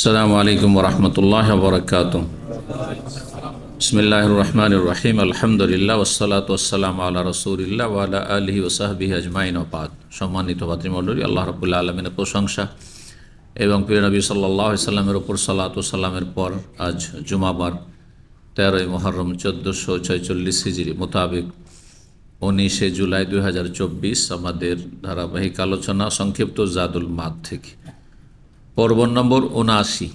আসসালামু আলাইকুম ওরহমতুল্লাহি ওয়া বারাকাতুহু। বিসমিল্লাহির রহমানির রহিম। আলহামদুলিল্লাহ ওয়াসসালাতু ওয়াসসালামু আলা রাসূলিল্লাহ ওয়া আলা আলিহি ওয়া সাহবিহি আজমাইন ওয়া বাদ। সম্মানিত ভাতৃমণ্ডলী, আল্লাহ রাব্বুল আলামিনের প্রশংসা এবং প্রিয় নবী সাল্লাল্লাহু আলাইহি সাল্লামের উপর সালাতু ওয়া সালামের পর আজ জুমাবার 13ই মুহররম 1446 হিজরি মোতাবেক 19 জুলাই 2024 আমাদের ধারাবাহিক আলোচনা সংক্ষিপ্ত জাদুল মাদ থেকে পর্ব নম্বর 79।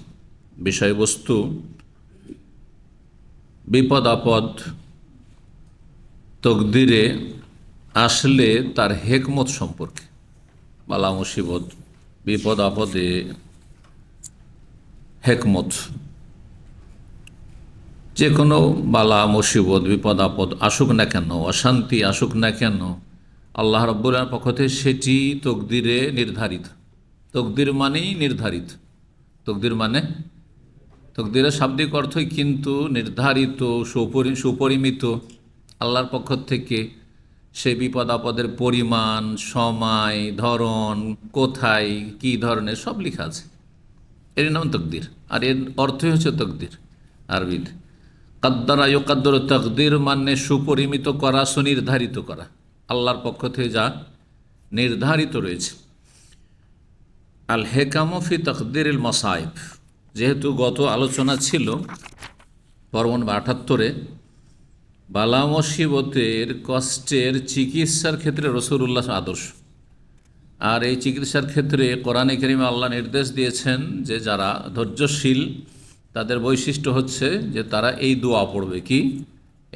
বিষয়বস্তু বিপদ আপদ তকদিরে আসলে তার হেকমত সম্পর্কে। বালা মুসিবত বিপদ আপদে হেকমত, যে কোনো বালা মুসিবত বিপদ আপদ আসুক না কেন, অশান্তি আসুক না কেন, আল্লাহ রাব্বুল আলামিনের পক্ষ থেকে সেটি তকদিরে নির্ধারিত। তকদির মানেই নির্ধারিত। তকদির মানে তকদিরের শাব্দিক অর্থই কিন্তু নির্ধারিত, সুপরিমিত। আল্লাহর পক্ষ থেকে সেই বিপদ আপদের পরিমাণ, সময়, ধরন, কোথায়, কি ধরনের সব লেখা আছে। এর নাম তকদির, আর এর অর্থই হচ্ছে তকদির আরবিতে। কাদ্দারা ইউকাদ্দারু, তকদির মানে সুপরিমিত করা, সুনির্ধারিত করা। আল্লাহর পক্ষ থেকে যা নির্ধারিত রয়েছে। আল হেকামু ফি তকদিরিল মাসাইব, যেহেতু গত আলোচনা ছিল পর্ব 78-এ বালা মুসিবতের কষ্টের চিকিৎসার ক্ষেত্রে রাসূলুল্লাহ আদর্শ, আর এই চিকিৎসার ক্ষেত্রে কোরআনে কারিমে আল্লাহ নির্দেশ দিয়েছেন যে যারা ধৈর্যশীল তাদের বৈশিষ্ট্য হচ্ছে যে তারা এই দোয়া পড়বে, কি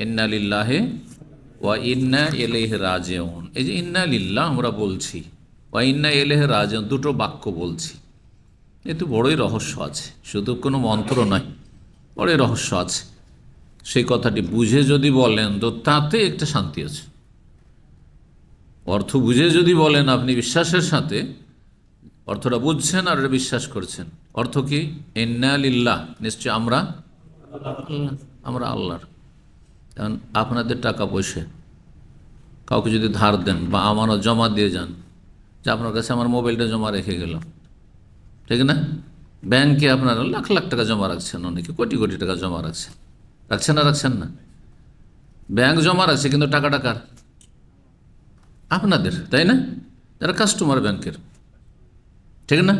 ইন্না লিল্লাহি ওয়া ইন্না ইলাইহি রাজিউন। এই যে ইন্না লিল্লাহ আমরা বলছি, ওয়া ইন্না ইলাইহি রাজিউন, দুটো বাক্য বলছি, এতে বড়ই রহস্য আছে। শুধু কোনো মন্ত্র নয়, বড়ই রহস্য আছে। সেই কথাটি বুঝে যদি বলেন তো তাতে একটা শান্তি আছে। অর্থ বুঝে যদি বলেন আপনি বিশ্বাসের সাথে, অর্থটা বুঝছেন আর এটা বিশ্বাস করছেন। অর্থ কি? ইন্না লিল্লাহ, নিশ্চয় আমরা আল্লাহর। কারণ আপনাদের টাকা পয়সা কাউকে যদি ধার দেন বা আমানত জমা দিয়ে যান, যে আপনার কাছে আমার মোবাইলটা জমা রেখে গেলাম, ঠিক না? ব্যাংকে আপনারা লাখ লাখ টাকা জমা রাখছেন, অনেকে কোটি কোটি টাকা জমা রাখছেন, রাখছেন না? ব্যাংক জমা রাখছে কিন্তু টাকাটা কার? আপনাদের, তাই না? যারা কাস্টমার ব্যাংকের, ঠিক না?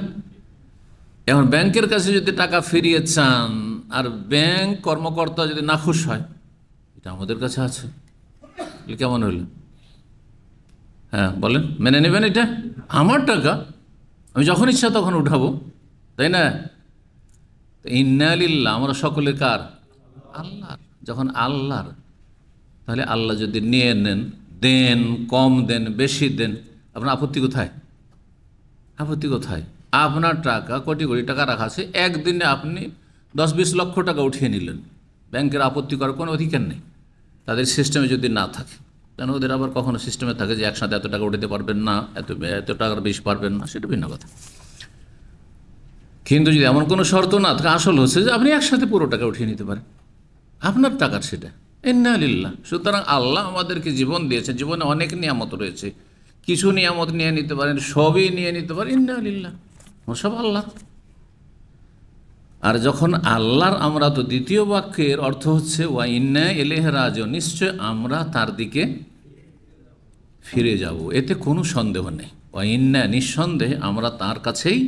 এখন ব্যাংকের কাছে যদি টাকা ফিরিয়ে চান আর ব্যাংক কর্মকর্তা যদি নাখুশ হয়, এটা আমাদের কাছে আছে, কেমন হইল? হ্যাঁ বলেন, মেনে নেবেন? এটা আমার টাকা, আমি যখন ইচ্ছা তখন উঠাবো, তাই না? ইন্না লিল্লাহ, আমরা সকলে কার? আল্লাহর। যখন আল্লাহর, তাহলে আল্লাহ যদি নিয়ে নেন, দেন, কম দেন, বেশি দেন, আপনার আপত্তি কোথায়? আপত্তি কোথায়? আপনার টাকা কোটি কোটি টাকা রাখা আছে, একদিনে আপনি 10-20 লক্ষ টাকা উঠিয়ে নিলেন, ব্যাংকের আপত্তি করার কোনো অধিকার নেই তাদের সিস্টেমে যদি না থাকে। কারণ ওদের আবার কখনো সিস্টেমে থাকে যে একসাথে এত টাকা উঠাতে পারবেন না, এত টাকার বেশি পারবেন না, সেটা ভিন্ন কথা। কিন্তু যদি এমন কোনো শর্ত না থাকে, আসল হচ্ছে যে আপনি একসাথে পুরো টাকা উঠিয়ে নিতে পারেন, আপনার টাকার সেটা। ইন্না লিল্লাহ। সুতরাং আল্লাহ আমাদেরকে জীবন দিয়েছে, জীবনে অনেক নিয়ামত রয়েছে, কিছু নিয়ামত নিয়ে নিতে পারেন, সবই নিয়ে নিতে পারেন। ইন্না লিল্লাহ, সব আল্লাহ। আর যখন আল্লাহর, আমরা তো দ্বিতীয় বাক্যের অর্থ হচ্ছে ওয়া ইন্না ইলাইহি রাজিউন, নিশ্চয় আমরা তার দিকে ফিরে যাব, এতে কোনো সন্দেহ নেই। ওয়া ইন্না, নিঃসন্দেহে আমরা তার কাছেই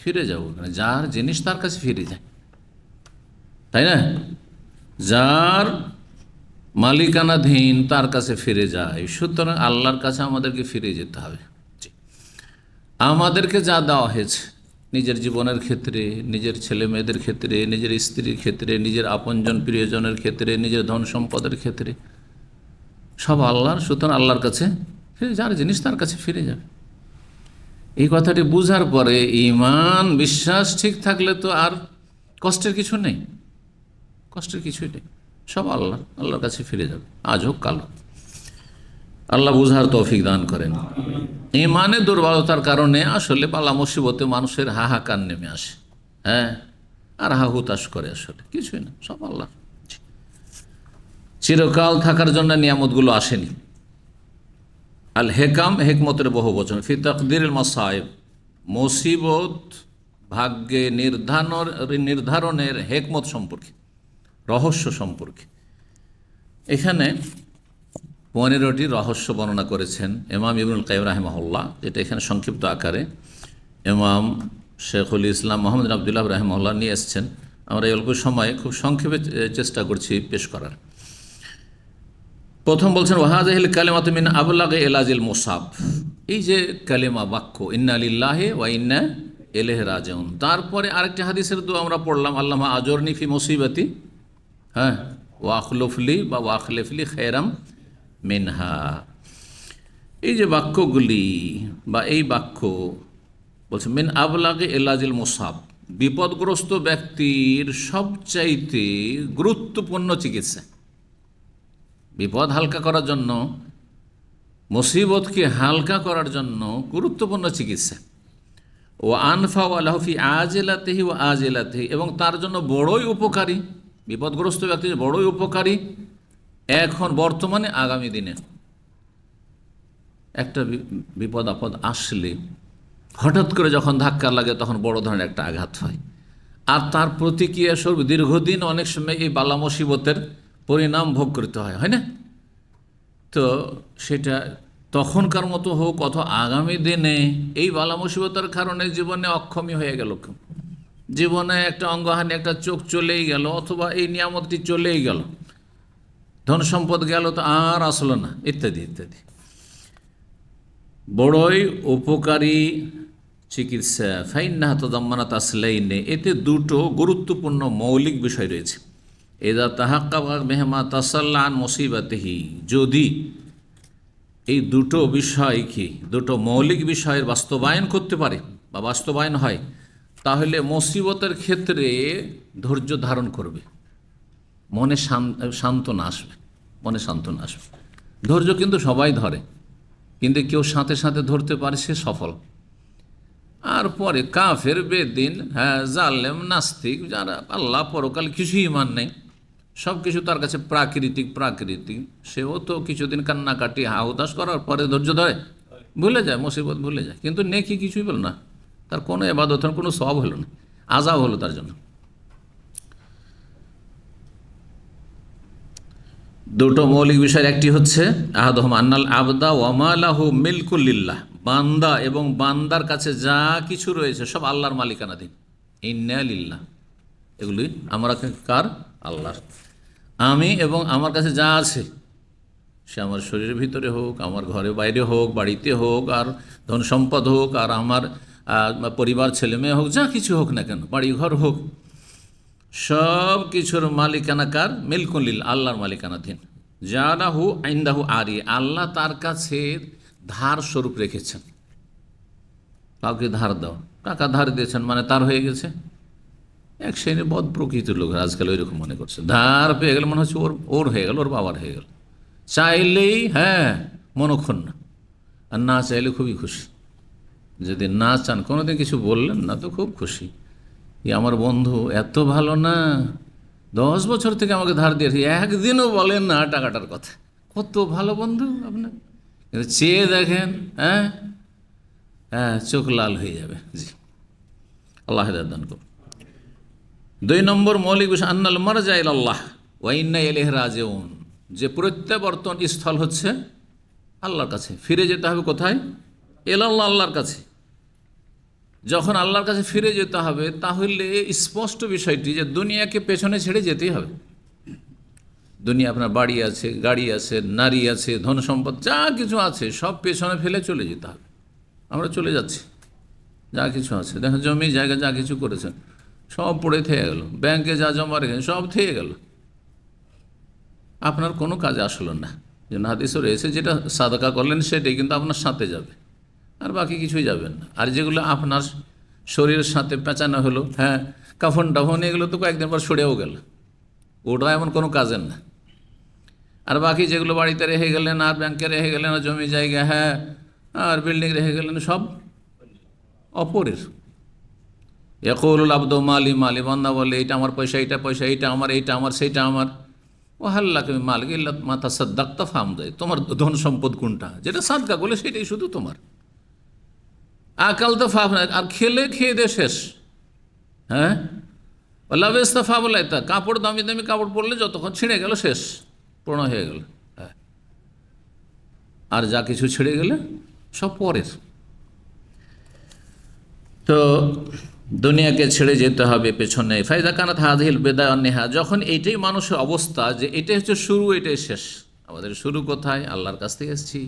ফিরে যাব। যার জিনিস তার কাছে ফিরে যায়, তাই না? যার মালিকানাধীন তার কাছে ফিরে যায়। সুতরাং আল্লাহর কাছে আমাদেরকে ফিরে যেতে হবে। আমাদেরকে যা দেওয়া হয়েছে নিজের জীবনের ক্ষেত্রে, নিজের ছেলে মেয়েদের ক্ষেত্রে, নিজের স্ত্রীর ক্ষেত্রে, নিজের আপনজন প্রিয়জনের ক্ষেত্রে, নিজের ধন সম্পদের ক্ষেত্রে, সব আল্লাহর। সুতরাং আল্লাহর কাছে ফিরে, যার জিনিস তার কাছে ফিরে যাবে। এই কথাটি বুঝার পরে ঈমান, বিশ্বাস ঠিক থাকলে তো আর কষ্টের কিছু নেই, কষ্টের কিছুই নেই, সব আল্লাহর কাছে ফিরে যাবে, আজ হোক কাল হোক। আল্লাহ বুঝার তৌফিক দান করেন। ঈমানের দুর্বলতার কারণে আসলে বালা মুসিবতে মানুষের হাহাকার নেমে আসে, হ্যাঁ, আর হাহুতাশ করে, আসলে কিছুই না, সব আল্লাহ। চিরকাল থাকার জন্য নিয়ামতগুলো আসেনি। আল হেকাম, হেকমতের বহু বচন। ফি তাকদিরিল মাসায়েব, মুসিবত ভাগ্যে নির্ধারণের হেকমত সম্পর্কে, রহস্য সম্পর্কে। এখানে 15টি রহস্য বর্ণনা করেছেন ইমাম ইবনুল কাইয়িম রাহিমাহুল্লাহ, যেটা এখানে সংক্ষিপ্ত আকারে ইমাম শেখুল ইসলাম মোহাম্মদ বিন আবদুল্লাহ রাহিমাহুল্লাহ নিয়ে এসেছেন। আমরা এই অল্প সময়ে খুব সংক্ষেপে চেষ্টা করছি পেশ করার। প্রথম বলছেন ওয়াহাযিহিল কালিমাতু মিন আবলাগি ইলাজিল মুসাব, এই যে কালিমা বাক্য ইন্না লিল্লাহি ওয়া ইন্না ইলাইহি রাজিউন, তারপরে আরেকটি হাদিসের দোয়া আমরা পড়লাম আল্লাহুম্মা আজুরনি ফি মুসিবাতি, হ্যাঁ, ওয়া আখলুফলি বা ওয়া আখলিফলি খায়রাম মিনহা। এই যে বাক্যগুলি বা এই বাক্য বলছে মিন আবলাগি ইলাজিল মুসাব, বিপদগ্রস্ত ব্যক্তির সবচাইতে গুরুত্বপূর্ণ চিকিৎসা, বিপদ হালকা করার জন্য, মুসিবতকে হালকা করার জন্য গুরুত্বপূর্ণ চিকিৎসা। ও আনফা লাহু ফি আজিলাতিহি ওয়া আজিলাতিহি, এবং তার জন্য বড়ই উপকারী, বিপদগ্রস্ত ব্যক্তি বড়ই উপকারী এখন বর্তমানে আগামী দিনে। একটা বিপদ আপদ আসলে হঠাৎ করে যখন ধাক্কা লাগে তখন বড় ধরনের একটা আঘাত হয়, আর তার প্রতিক্রিয়া স্বরূপ দীর্ঘদিন অনেক সময় এই বালা মুসিবতের পরিণাম ভোগ করতে হয়, হয় না? তো সেটা তখনকার মতো হোক অথবা আগামী দিনে এই বালা মুসিবতের কারণে জীবনে অক্ষমী হয়ে গেল, জীবনে একটা অঙ্গহানি, একটা চোখ চলেই গেল, অথবা এই নিয়ামতটি চলেই গেল, ধন সম্পদ গেল তো আর আসলো না, ইত্যাদি ইত্যাদি। বড়ই উপকারী চিকিৎসা ফাইন্নাহা তাদাম্মানাত আসলাইনে, এতে দুটো গুরুত্বপূর্ণ মৌলিক বিষয় রয়েছে। এদা তাহাক্কাকা বিহিমা তাসাল্লা আন মুসিবাতিহি, যদি এই দুটো বিষয় কি দুটো মৌলিক বিষয়ের বাস্তবায়ন করতে পারে বা বাস্তবায়ন হয়, তাহলে মুসিবতের ক্ষেত্রে ধৈর্য ধারণ করবে, মনে সান্ত্বনা আসবে, মনে সান্ত্বনা আসবে। ধৈর্য কিন্তু সবাই ধরে, কিন্তু কেউ সাথে সাথে ধরতে পারে সে সফল। আর পরে কাফের, বেদিন, হ্যাঁ, জালেম, নাস্তিক, যারা আল্লাহ পরকাল কিছুই ইমান নেই, সব কিছু তার কাছে প্রাকৃতিক, সেও তো কিছুদিন কান্নাকাটি হাহুতাশ করার পরে ধৈর্য ধরে, ভুলে যায়, মুসিবত ভুলে যায়, কিন্তু নেকি কিছুই বল না, তার কোনো ইবাদত, কোনো সওয়াব হলো না, আযাব হলো তার জন্য। দুটো মৌলিক বিষয়ের একটি হচ্ছে আহাদুহুম আন্নাল আবদা ওয়া মা লাহু মিলকুল লিল্লাহ, বান্দা এবং বান্দার কাছে যা কিছু রয়েছে সব আল্লাহর মালিকানাধীন। ইন্না লিল্লাহ, এগুলি আমরা কার? আল্লাহর। আমি এবং আমার কাছে যা আছে, সে আমার শরীরের ভিতরে হোক, আমার ঘরে বাইরে হোক, বাড়িতে হোক, আর ধন সম্পদ হোক, আর আমার পরিবার, ছেলে মেয়ে হোক, যা কিছু হোক না কেন, বাড়ি ঘর হোক, সব কিছুর মালিকানা কার? মিলকুল লিল্লাহ, আল্লাহর মালিকানাধীন। জালাহু ইনদাহু আরি, আল্লাহ তার কাছে ধার স্বরূপ রেখেছেন। কাউকে ধার দাও, টাকা ধার দিয়েছেন মানে তার হয়ে গেছে। এক শ্রেণীর বদ প্রকৃতির লোক আজকাল ওই রকম মনে করছে, ধার পেয়ে গেলে মনে হচ্ছে ওর হয়ে গেল, ওর বাবার হয়ে গেল, চাইলেই হ্যাঁ মনক্ষুণ্ণ, আর না চাইলে খুবই খুশি। যদি না চান, কোনোদিন কিছু বললেন না তো খুব খুশি, আমার বন্ধু এত ভালো না, 10 বছর থেকে আমাকে ধার দিয়েছে, একদিনও বলেন না টাকাটার কথা, কত ভালো বন্ধু আপনার। কিন্তু চেয়ে দেখেন, হ্যাঁ হ্যাঁ, চোখ লাল হয়ে যাবে। জি, আল্লাহ হেদায়েত দান করুন। 2 নম্বর মৌলিক বিষয় আন্নাল মারজা ইলাল্লাহ ওয়া ইন্না ইলাইহি রাজিউন, যে প্রত্যাবর্তন স্থল হচ্ছে আল্লাহর কাছে, ফিরে যেতে হবে কোথায়? ইলাল্লাহ, আল্লাহর কাছে। যখন আল্লাহর কাছে ফিরে যেতে হবে, তাহলে স্পষ্ট বিষয়টি যে দুনিয়াকে পেছনে ছেড়ে যেতেই হবে। দুনিয়া, আপনার বাড়ি আছে, গাড়ি আছে, নারী আছে, ধন সম্পদ যা কিছু আছে সব পেছনে ফেলে চলে যেতে হবে। আমরা চলে যাচ্ছি, যা কিছু আছে, দেখেন জমি জায়গা যা কিছু করেছেন সব পড়ে থেকে গেল, ব্যাংকে যা জমা রেখেছেন সব থেকে গেল, আপনার কোনো কাজে আসলো না। যেন হাদিসে রয়েছে, যেটা সাদকা করলেন সেটাই কিন্তু আপনার সাথে যাবে, আর বাকি কিছুই যাবেন না। আর যেগুলো আপনার শরীরের সাথে পেঁচানো হলো, হ্যাঁ, কাফন টাফন, এগুলো তো কয়েকদিন পর সরেও গেল, ওটা এমন কোনো কাজের না। আর বাকি যেগুলো বাড়িতে রেখে গেলেন, আর ব্যাংকে রেখে গেলেন, আর জমি জায়গা, হ্যাঁ, আর বিল্ডিং রেখে গেলেন, সব অপরের। ইয়াকুলুল আবদু মালি মালি, বান্দা বলে এইটা আমার পয়সা, এইটা পয়সা, এইটা আমার, সেইটা আমার। ও হাল্লাকে মালিক ইল্লা মা তাসাদ্দাকতা ফামদাই, তোমার ধন সম্পদ কোনটা, যেটা সাদকা করলে সেটাই শুধু তোমার। আকাল তো ফাফ, আর খেলে খেয়ে দে শেষ, হ্যাঁ, লাভেস্তাফা বলে তা কাপড়, দামি দামি কাপড় পরলে যতক্ষণ ছিঁড়ে গেল শেষ, পুরনো হয়ে গেল। হ্যাঁ, আর যা কিছু ছিঁড়ে গেলে সব পরের। তো দুনিয়াকে ছেড়ে যেতে হবে পেছনে। ফাইদা কানাত হাযিহিল বিদায়া ওয়ান নিহা, যখন এইটাই মানুষের অবস্থা যে এটাই হচ্ছে শুরু, এটাই শেষ। আমাদের শুরু কোথায়? আল্লাহর কাছ থেকে এসেছি,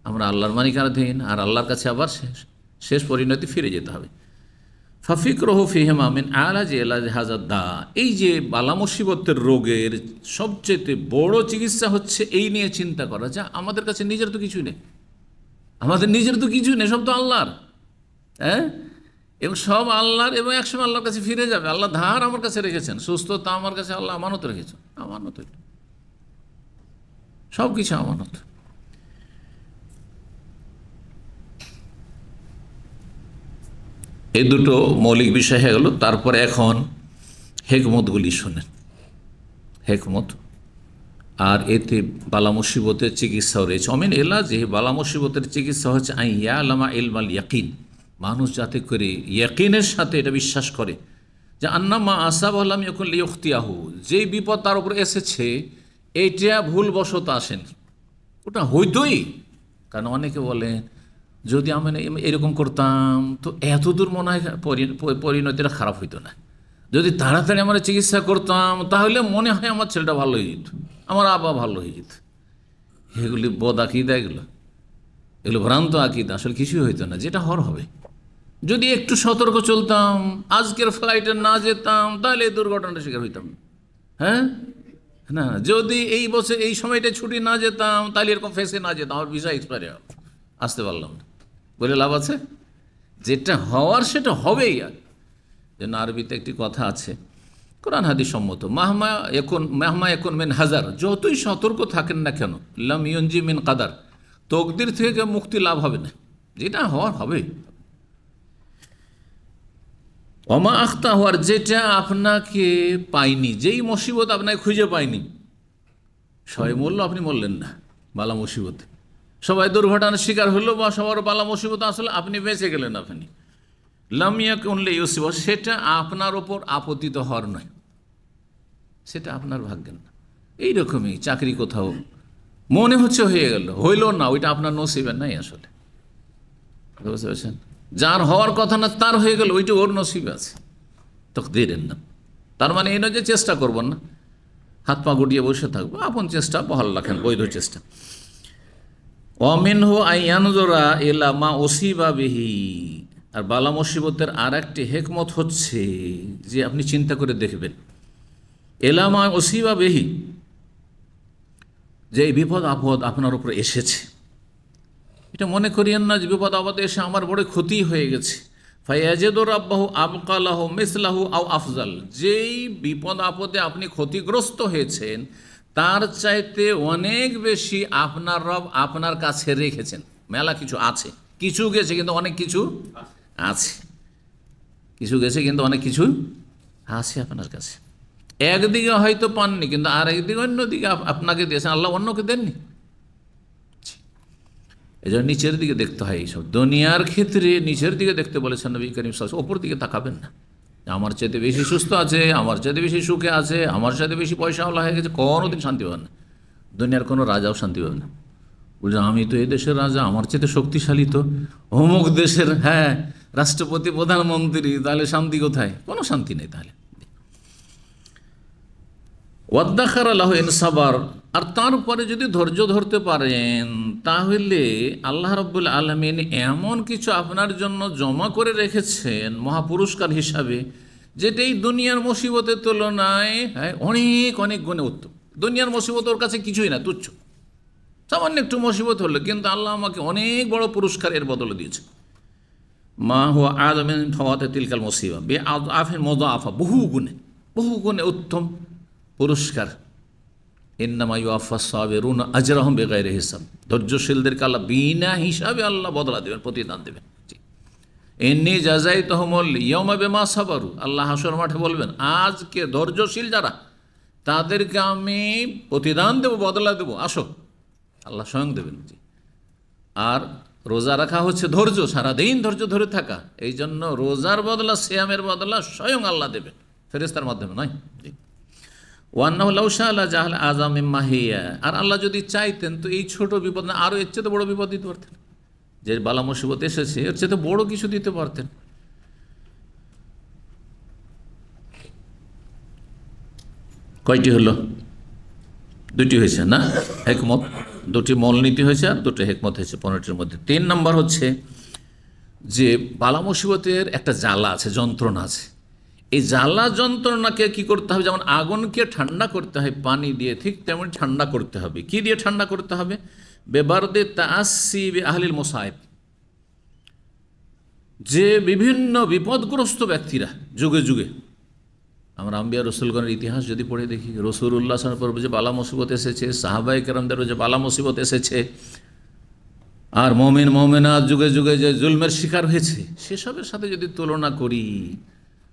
আমরা আল্লাহর মালিকানাধীন, আর আল্লাহর কাছে আবার শেষ পরিণতি ফিরে যেতে হবে। ফাফিকরহু ফিহিমা মিন আলাজ ইলাজ হাযাদ দা, এই যে বালা মুসিবতের রোগের সবচেয়ে বড় চিকিৎসা হচ্ছে এই নিয়ে চিন্তা করা, যা আমাদের কাছে নিজের তো কিছুই নেই, আমাদের নিজের তো কিছুই নেই, সব তো আল্লাহর। হ্যাঁ, এবং সব আল্লাহর, এবং একসময় আল্লাহর কাছে ফিরে যাবে। আল্লাহ ধার আমার কাছে রেখেছেন, সুস্থতা আমার কাছে আল্লাহ আমানত রেখেছেন, আমানত, সব কিছু আমানত। এই দুটো মৌলিক বিষয় হয়ে গেল। তারপরে এখন হেকমতগুলি শোনেন, হেকমত। আর এতে বালা মুসিবতের চিকিৎসাও রয়েছে। অমিন এলাজ, এই বালা মুসিবতের চিকিৎসা হচ্ছে আইয়া আলামা ইলমাল ইয়াকিন, মানুষ যাতে করে ইয়াকিনের সাথে এটা বিশ্বাস করে যে আন্নামা আসাব আল্লাম ইয়াকুন লিউখতিয়াহু, যেই বিপদ তার উপর এসেছে এইটা ভুলবশত আসেন, ওটা হইতই। কারণ অনেকে বলে যদি আমি এরকম করতাম তো এত দূর মনে হয় পরিণতিটা খারাপ হইতো না, যদি তাড়াতাড়ি আমরা চিকিৎসা করতাম তাহলে মনে হয় আমার ছেলেটা ভালো হয়ে যেত, আমার আব্বা ভালো হয়ে যেত। এগুলি বদ আকিদা, এগুলো ভ্রান্ত আকিদা, আসলে কিছুই হইতো না, যেটা হওয়ার হবে। যদি একটু সতর্ক চলতাম, আজকের ফ্লাইটে না যেতাম, তাহলে এই দুর্ঘটনার শিকার হইতাম। হ্যাঁ না, যদি এই বছর এই সময়টা ছুটি না যেতাম, তাহলে এরকম ফেসে না যেতাম, আমার ভিসা এক্সপায়ার আসতে পারলাম না, বলে লাভ আছে? যেটা হওয়ার সেটা হবেই। আর যেন আরবিতে একটি কথা আছে, কোরআন হাদিস সম্মত, মাহমা এখন মিন হাজার, যতই সতর্ক থাকেন না কেন, লাম ইউনজি মিন কাদার, তকদির থেকে মুক্তি লাভ হবে না, যেটা হওয়ার হবে। অমা আখতা হওয়ার, যেটা আপনাকে পাইনি, যেই মুসিবত আপনাকে খুঁজে পাইনি, সবাই মরল আপনি মরলেন না বালা মুসিবতে, সবাই দুর্ঘটনার শিকার হলো বা সবার বালা মুসিবত আসলে আপনি বেঁচে গেলেন, আপনি লামিয়া কুনলে ইউসিব, সেটা আপনার ওপর আপতিত হওয়ার নয়, সেটা আপনার ভাগ্যের না। এইরকমই চাকরি কোথাও মনে হচ্ছে হয়ে গেল, হইল না, ওইটা আপনার নসিবের নাই আসলে, বুঝতে পারছেন? যার হওয়ার কথা না তার হয়ে গেল, ওইটা ওর নসিবে আছে, তাকদীরের না। তার মানে এই নয় যে চেষ্টা করব না, হাত পা গুটিয়ে বসে থাকবো, আপন চেষ্টা বহাল রাখেন, বৈধ চেষ্টা। অমিনহু আইয়ানজোরা এলা মা ওসিবা বিহি, আর বালা মুসিবতের আর একটি হেকমত হচ্ছে যে আপনি চিন্তা করে দেখবেন, এলা মা ওসিবা বিহি, যে এই বিপদ আপদ আপনার উপর এসেছে, এটা মনে করিয়েন না যে বিপদ আপদ এসে আমার বড় ক্ষতি হয়ে গেছে। ফায়াজিদুর রাব্বাহু আবকালাহু মিসলাহু আও আফজাল, যেই বিপদ আপদে আপনি ক্ষতিগ্রস্ত হয়েছেন তার চাইতে অনেক বেশি আপনার রব আপনার কাছে রেখেছেন। মেলা কিছু আছে, কিছু গেছে কিন্তু অনেক কিছু আছে, কিছু গেছে কিন্তু অনেক কিছু আছে আপনার কাছে। একদিকে হয়তো পাননি, কিন্তু আর একদিকে অন্যদিকে আপনাকে দিয়েছেন, আল্লাহ অন্যকে দেননি। এই জন্য নিচের দিকে দেখতে হয় এইসব দুনিয়ার ক্ষেত্রে, নিচের দিকে দেখতে বলেছেন নবী করিম সাল্লাল্লাহু আলাইহি ওয়াসাল্লাম। ওপর দিকে তাকাবেন না, আমার চাইতে বেশি সুস্থ আছে, আমার চাইতে বেশি সুখে আছে, আমার চাইতে বেশি পয়সাওয়ালা হয়ে গেছে, কোনোদিন শান্তি পাবেন না। দুনিয়ার কোনো রাজাও শান্তি পাবে না, বুঝলেন? আমি তো এই দেশের রাজা, আমার চাইতে শক্তিশালী তো অমুক দেশের, হ্যাঁ, রাষ্ট্রপতি প্রধানমন্ত্রী, তাহলে শান্তি কোথায়? কোনো শান্তি নেই। তাহলে ওয়াদ্দাখার আল্লাহ ইনসাবার, আর তারপরে যদি ধৈর্য ধরতে পারেন তাহলে আল্লাহ রাব্বুল আলামিন এমন কিছু আপনার জন্য জমা করে রেখেছেন মহাপুরস্কার হিসাবে, যেটা এই দুনিয়ার মুসিবতের তুলনায় অনেক অনেক গুণে উত্তম। দুনিয়ার মুসিবত ওর কাছে কিছুই না, তুচ্ছ, সামান্য একটু মুসিবত হলো, কিন্তু আল্লাহ আমাকে অনেক বড় পুরস্কার এর বদলে দিয়েছে। মা হুয়া আযমিন ফাওয়াতে তিলকাল মুসিবা বে আফিন মুযাফা, বহু গুণে উত্তম পুরস্কার। ইন্নামা ইউওয়াফাস সাবিরুনা আজরাহুম বিগাইরি হিসাব, ধৈর্যশীলদেরকে আল্লাহ বিনা হিসাবে আল্লাহ বদলা দেবেন, প্রতিদান দেবেন। ইন্নী জাযাইতুহুমুল ইয়াওমা বিমা সাবারু, আল্লাহ হাসর মাঠে বলবেন আজকে ধৈর্যশীল যারা তাদেরকে আমি প্রতিদান দেব, বদলা দেব, আসো, আল্লাহ স্বয়ং দেবেন। আর রোজা রাখা হচ্ছে ধৈর্য, সারাদিন ধৈর্য ধরে থাকা। এই জন্য রোজার বদলা, সিয়ামের বদলা স্বয়ং আল্লাহ দেবেন, ফেরেশতার মাধ্যমে নয়। ওয়ান্নাহু লাউ শাআ লাজাআলা আযম মিম্মা হিয়া, আর আল্লাহ যদি চাইতেন তো এই ছোট বিপদ না, আরও এর চেয়ে বড় বিপদ দিতে পারতেন। যে বালা মুসিবত এসেছে এর চেয়ে বড় কিছু দিতে পারতেন। কয়টি হলো? দুটি হয়েছে না? হেকমত, দুটি মূলনীতি হয়েছে আর দুটি হেকমত হয়েছে 15টির মধ্যে। 3 নম্বর হচ্ছে যে বালা মুসিবতের একটা জ্বালা আছে, যন্ত্রণা আছে। এই জ্বালা যন্ত্রণাকে কি করতে হবে? যেমন আগুনকে ঠান্ডা করতে হয় পানি দিয়ে, ঠিক তেমন ঠান্ডা করতে হবে। কি দিয়ে ঠান্ডা করতে হবে? বেবারদে তাআসসি বিআহলিল মুসাইব, যে বিভিন্ন বিপদগ্রস্ত ব্যক্তিরা যুগে যুগে, আমরা আম্বিয়া রসুলগণের ইতিহাস যদি পড়ে দেখি, রসুলুল্লাহ সাল্লাল্লাহু আলাইহি ওয়াসাল্লাম যে বালা মুসিবত এসেছে, সাহাবায়ে কেরামদেরও যে বালা মুসিবত এসেছে, আর মুমিন মুমিনাত যুগে যুগে যে জুলমের শিকার হয়েছে, সেসবের সাথে যদি তুলনা করি,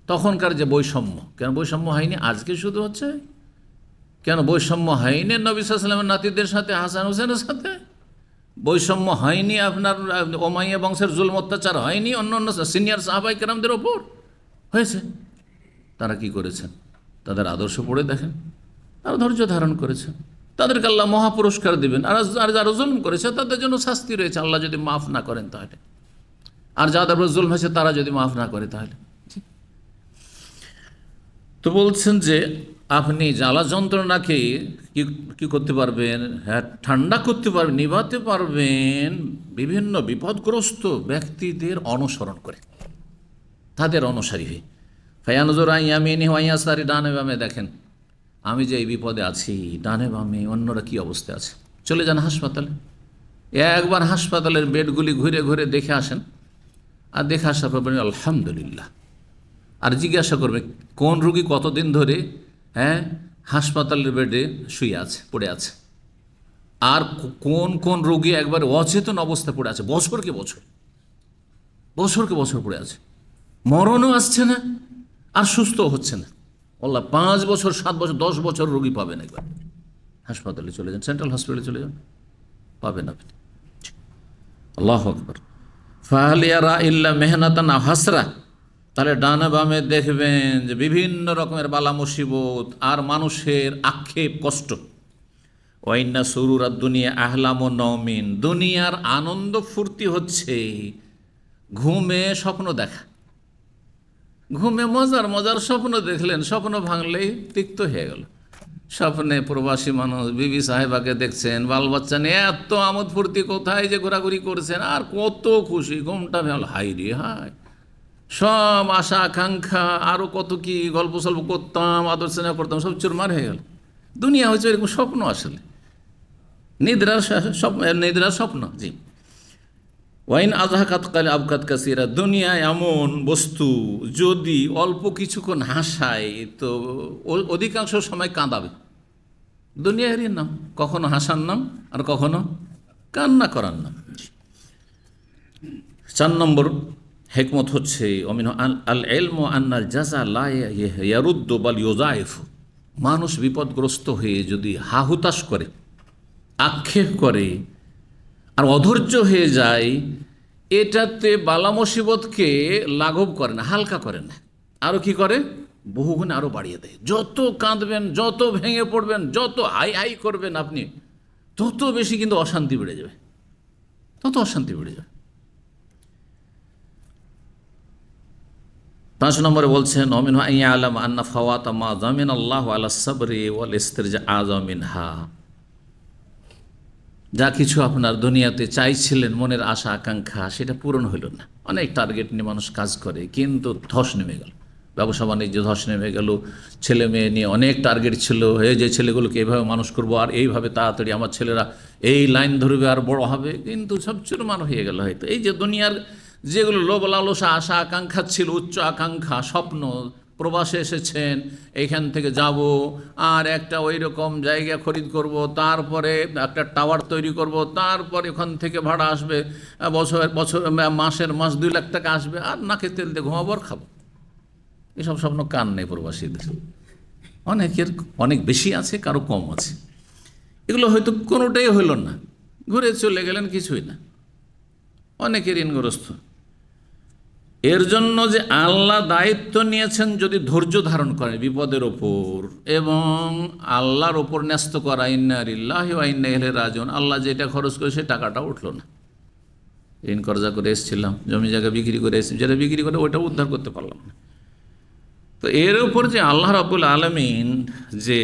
তখনকার যে বৈষম্য, কেন বৈষম্য হয়নি আজকে শুধু হচ্ছে? কেন বৈষম্য হয়নি নবী সাল্লাল্লাহু আলাইহি ওয়াসাল্লামের নাতিদের সাথে, হাসান হোসেনের সাথে? বৈষম্য হয়নি আপনার ওমাইয়া বংশের জুলম অত্যাচার হয়নি অন্য অন্য সিনিয়র সাহাবায়ে কেরামদের ওপর? হয়েছে। তারা কি করেছেন? তাদের আদর্শ পড়ে দেখেন, তারা ধৈর্য ধারণ করেছেন, তাদেরকে আল্লাহ মহাপুরস্কার দেবেন। আর যারা জুলম করেছে তাদের জন্য শাস্তি রয়েছে, আল্লাহ যদি মাফ না করেন তাহলে। আর যাদের উপর জুলম হয়েছে তারা যদি মাফ না করে তাহলে। তো বলছেন যে আপনি জ্বালা যন্ত্রণাকে কি করতে পারবেন? হ্যাঁ, ঠান্ডা করতে পারবেন, নিভাতে পারবেন বিভিন্ন বিপদগ্রস্ত ব্যক্তিদের অনুসরণ করে, তাদের অনুসারী হয়ে। ফায়ানজুর আন ইয়ামিনিহি ওয়া ইয়াসারি, ডানে বামে দেখেন আমি যে এই বিপদে আছি, ডানে বামে অন্যরা কি অবস্থায় আছে। চলে যান হাসপাতালে, একবার হাসপাতালের বেডগুলি ঘুরে ঘুরে দেখে আসেন, আর দেখে আসার পর বলেন আলহামদুলিল্লাহ। আর জিজ্ঞাসা করবে কোন রোগী কতদিন ধরে হাসপাতালের বেডে শুয়ে আছে, পড়ে আছে, আর কোন কোন রোগী একবার অচেতন অবস্থায় পড়ে আছে, বছরকে বছর পড়ে আছে, মরণও আসছে না আর সুস্থ হচ্ছে না। আল্লাহ 5 বছর 7 বছর 10 বছর রোগী পাবেন। একবার হাসপাতালে চলে যান, সেন্ট্রাল হসপিটালে চলে যান, পাবেন আপনি। আল্লাহু আকবার। ফাহাল ইয়ারা ইল্লা মেহনাতান আও হাসরা, তাহলে ডানে বামে দেখবেন যে বিভিন্ন রকমের বালা মুসিবত আর মানুষের আক্ষেপ, কষ্ট। ওয়াইন্না সুরুরাদ দুনিয়া আহলামু নওমিন, দুনিয়ার আনন্দ ফুর্তি হচ্ছে ঘুমে স্বপ্ন দেখা। ঘুমে মজার মজার স্বপ্ন দেখলেন, স্বপ্ন ভাঙলেই তিক্ত হয়ে গেল। স্বপ্নে প্রবাসী মানুষ বিবি সাহেবাকে দেখছেন, বাল বাচ্চা নিয়ে এত আমোদ ফুর্তি, কোথায় যে ঘোরাঘুরি করছেন, আর কত খুশি, ঘুমটা ভালো, হাই রে হাই, সব আশা আকাঙ্ক্ষা আরও কত কি গল্প সল্প করতাম, আদর স্নেহ করতাম, সব চুরমার হয়ে গেল। দুনিয়া হচ্ছে এরকম স্বপ্ন, আসলে নিদ্রার স্বপ্ন। জি, ওয়াইন আজহাকাত কাল আবকাত কাসিরা, দুনিয়া এমন বস্তু যদি অল্প কিছুক্ষণ হাসায় তো অধিকাংশ সময় কাঁদাবে। দুনিয়ারই নাম, কখনো হাসার নাম আর কখনো কান্না করার নাম। 4 নম্বর হেকমত হচ্ছে আল ইলমু আন্নাল জাযা লা ইয়ারুদ্দু বাল ইউযাইফু, মানুষ বিপদগ্রস্ত হয়ে যদি হাহুতাশ করে, আক্ষেপ করে আর অধৈর্য হয়ে যায়, এটাতে বালা মুসিবতকে লাঘব করে না, হালকা করে না, আরও কি করে? বহুগুণে আরও বাড়িয়ে দেয়। যত কাঁদবেন, যত ভেঙে পড়বেন, যত হাই হাই করবেন আপনি, তত বেশি কিন্তু অশান্তি বেড়ে যাবে, তত অশান্তি বেড়ে যাবে। 5 নম্বরে বলছেন অমিনহু আন ইয়ালাম আন্না ফাওয়াতা মা যামিনাল্লাহু আলা সাবরি ওয়াল ইস্তিরজা আযাম মিনহা, যা কিছু আপনার দুনিয়াতে চাইছিলেন, মনের আশা আকাঙ্ক্ষা, সেটা পূরণ হইল না। অনেক টার্গেট নিয়ে মানুষ কাজ করে, কিন্তু ধস নেমে গেল, ব্যবসা বাণিজ্য ধস নেমে গেল, ছেলে মেয়ে নিয়ে অনেক টার্গেট ছিল, যে ছেলেগুলোকে এইভাবে মানুষ করব, আর এইভাবে তাড়াতাড়ি আমার ছেলেরা এই লাইন ধরবে আর বড় হবে, কিন্তু সব চুরমার হয়ে গেল। হয়তো এই যে দুনিয়ার যেগুলো লোভ লালসা আশা আকাঙ্ক্ষা ছিল, উচ্চ আকাঙ্ক্ষা স্বপ্ন, প্রবাসে এসেছেন, এইখান থেকে যাব আর একটা ওই রকম জায়গা খরিদ করব, তারপরে একটা টাওয়ার তৈরি করব, তারপর এখান থেকে ভাড়া আসবে, মাসের 2 লাখ টাকা আসবে, আর নাকে তেল দিয়ে ঘুমাবো আর খাবো। এসব স্বপ্ন কান নেই প্রবাসীদের, অনেকের অনেক বেশি আছে, কারো কম আছে। এগুলো হয়তো কোনোটাই হইল না, ঘুরে চলে গেলেন, কিছুই না। অনেকে ঋণগ্রস্ত। এর জন্য যে আল্লাহ দায়িত্ব নিয়েছেন, যদি ধৈর্য ধারণ করে বিপদের ওপর এবং আল্লাহর ওপর ন্যস্ত করা, ইন্না লিল্লাহি ওয়া ইন্না ইলাইহি রাজিউন, আল্লাহ যেটা খরচ করে সে টাকাটা উঠলো না। ঋণ কর্জা করে এসেছিলাম, জমি জায়গা বিক্রি করে এসেছি, যেটা বিক্রি করে ওইটা উদ্ধার করতে পারলাম না। তো এর উপর যে আল্লাহ রাব্বুল আলামিন যে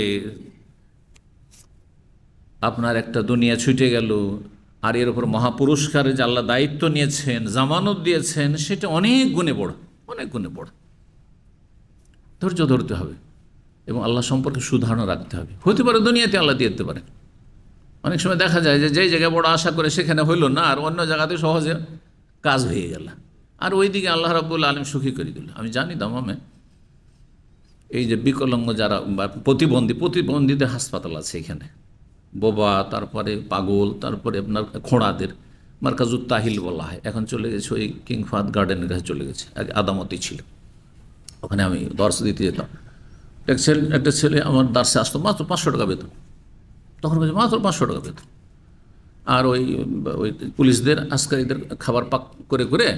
আপনার একটা দুনিয়া ছুটে গেল, আর এর উপর মহাপুরস্কারে যে আল্লাহ দায়িত্ব নিয়েছেন, জামানত দিয়েছেন, সেটা অনেক গুণে বড়, অনেক গুণে বড়। ধৈর্য ধরতে হবে এবং আল্লাহ সম্পর্কে সুধারণা রাখতে হবে। হতে পারে দুনিয়াতে আল্লাহ দিয়ে দিতে পারে। অনেক সময় দেখা যায় যে যেই জায়গায় বড় আশা করে সেখানে হইল না, আর অন্য জায়গাতে সহজে কাজ হয়ে গেল, আর ওইদিকে আল্লাহ রাব্বুল আলামিন সুখী করে দিল। আমি জানি দামামে এই যে বিকলাঙ্গ যারা বা প্রতিবন্ধীদের হাসপাতাল আছে এখানে, বোবা, তারপরে পাগল, তারপরে আপনার খোঁড়াদের মার্কাজুত তাহিল বলা হয়, এখন চলে গেছে ওই কিং ফাহাদ গার্ডেনের কাছে চলে গেছে। আগে আদামতি ছিল, ওখানে আমি দর্শ দিতে যেতাম। একটা ছেলে আমার দার্সে আসতো, মাত্র 500 টাকা বেতন, তখন বলছে মাত্র 500 টাকা বেতন। আর ওই পুলিশদের আজকারীদের খাবার পাক করে করে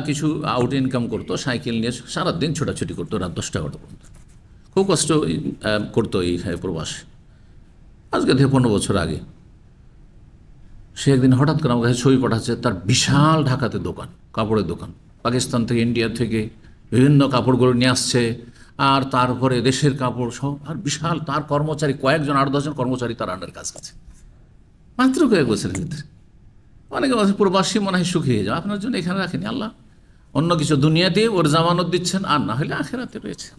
কিছু আউট ইনকাম করতো, সাইকেল নিয়ে সারাদিন ছোটাছুটি করতো, রাত 10টা পর্যন্ত। খুব কষ্ট করতো এই প্রবাস। আজকে থেকে 15 বছর আগে সে একদিন হঠাৎ করে আমার কাছে ছবি পাঠাচ্ছে, তার বিশাল ঢাকাতে দোকান, কাপড়ের দোকান, পাকিস্তান থেকে ইন্ডিয়া থেকে বিভিন্ন কাপড়গুলো নিয়ে আসছে, আর তারপরে দেশের কাপড় সব, আর বিশাল তার কর্মচারী কয়েকজন, 8-10 জন কর্মচারী তার আন্ডার কাজ করছে মাত্র কয়েক বছরের ভিতরে। অনেকে প্রবাসী মনে হয় সুখী হয়ে যাও, আপনার জন্য এখানে রাখেনি আল্লাহ, অন্য কিছু দুনিয়াতে ওর জামানত দিচ্ছেন, আর না হলে আখেরাতে রয়েছে।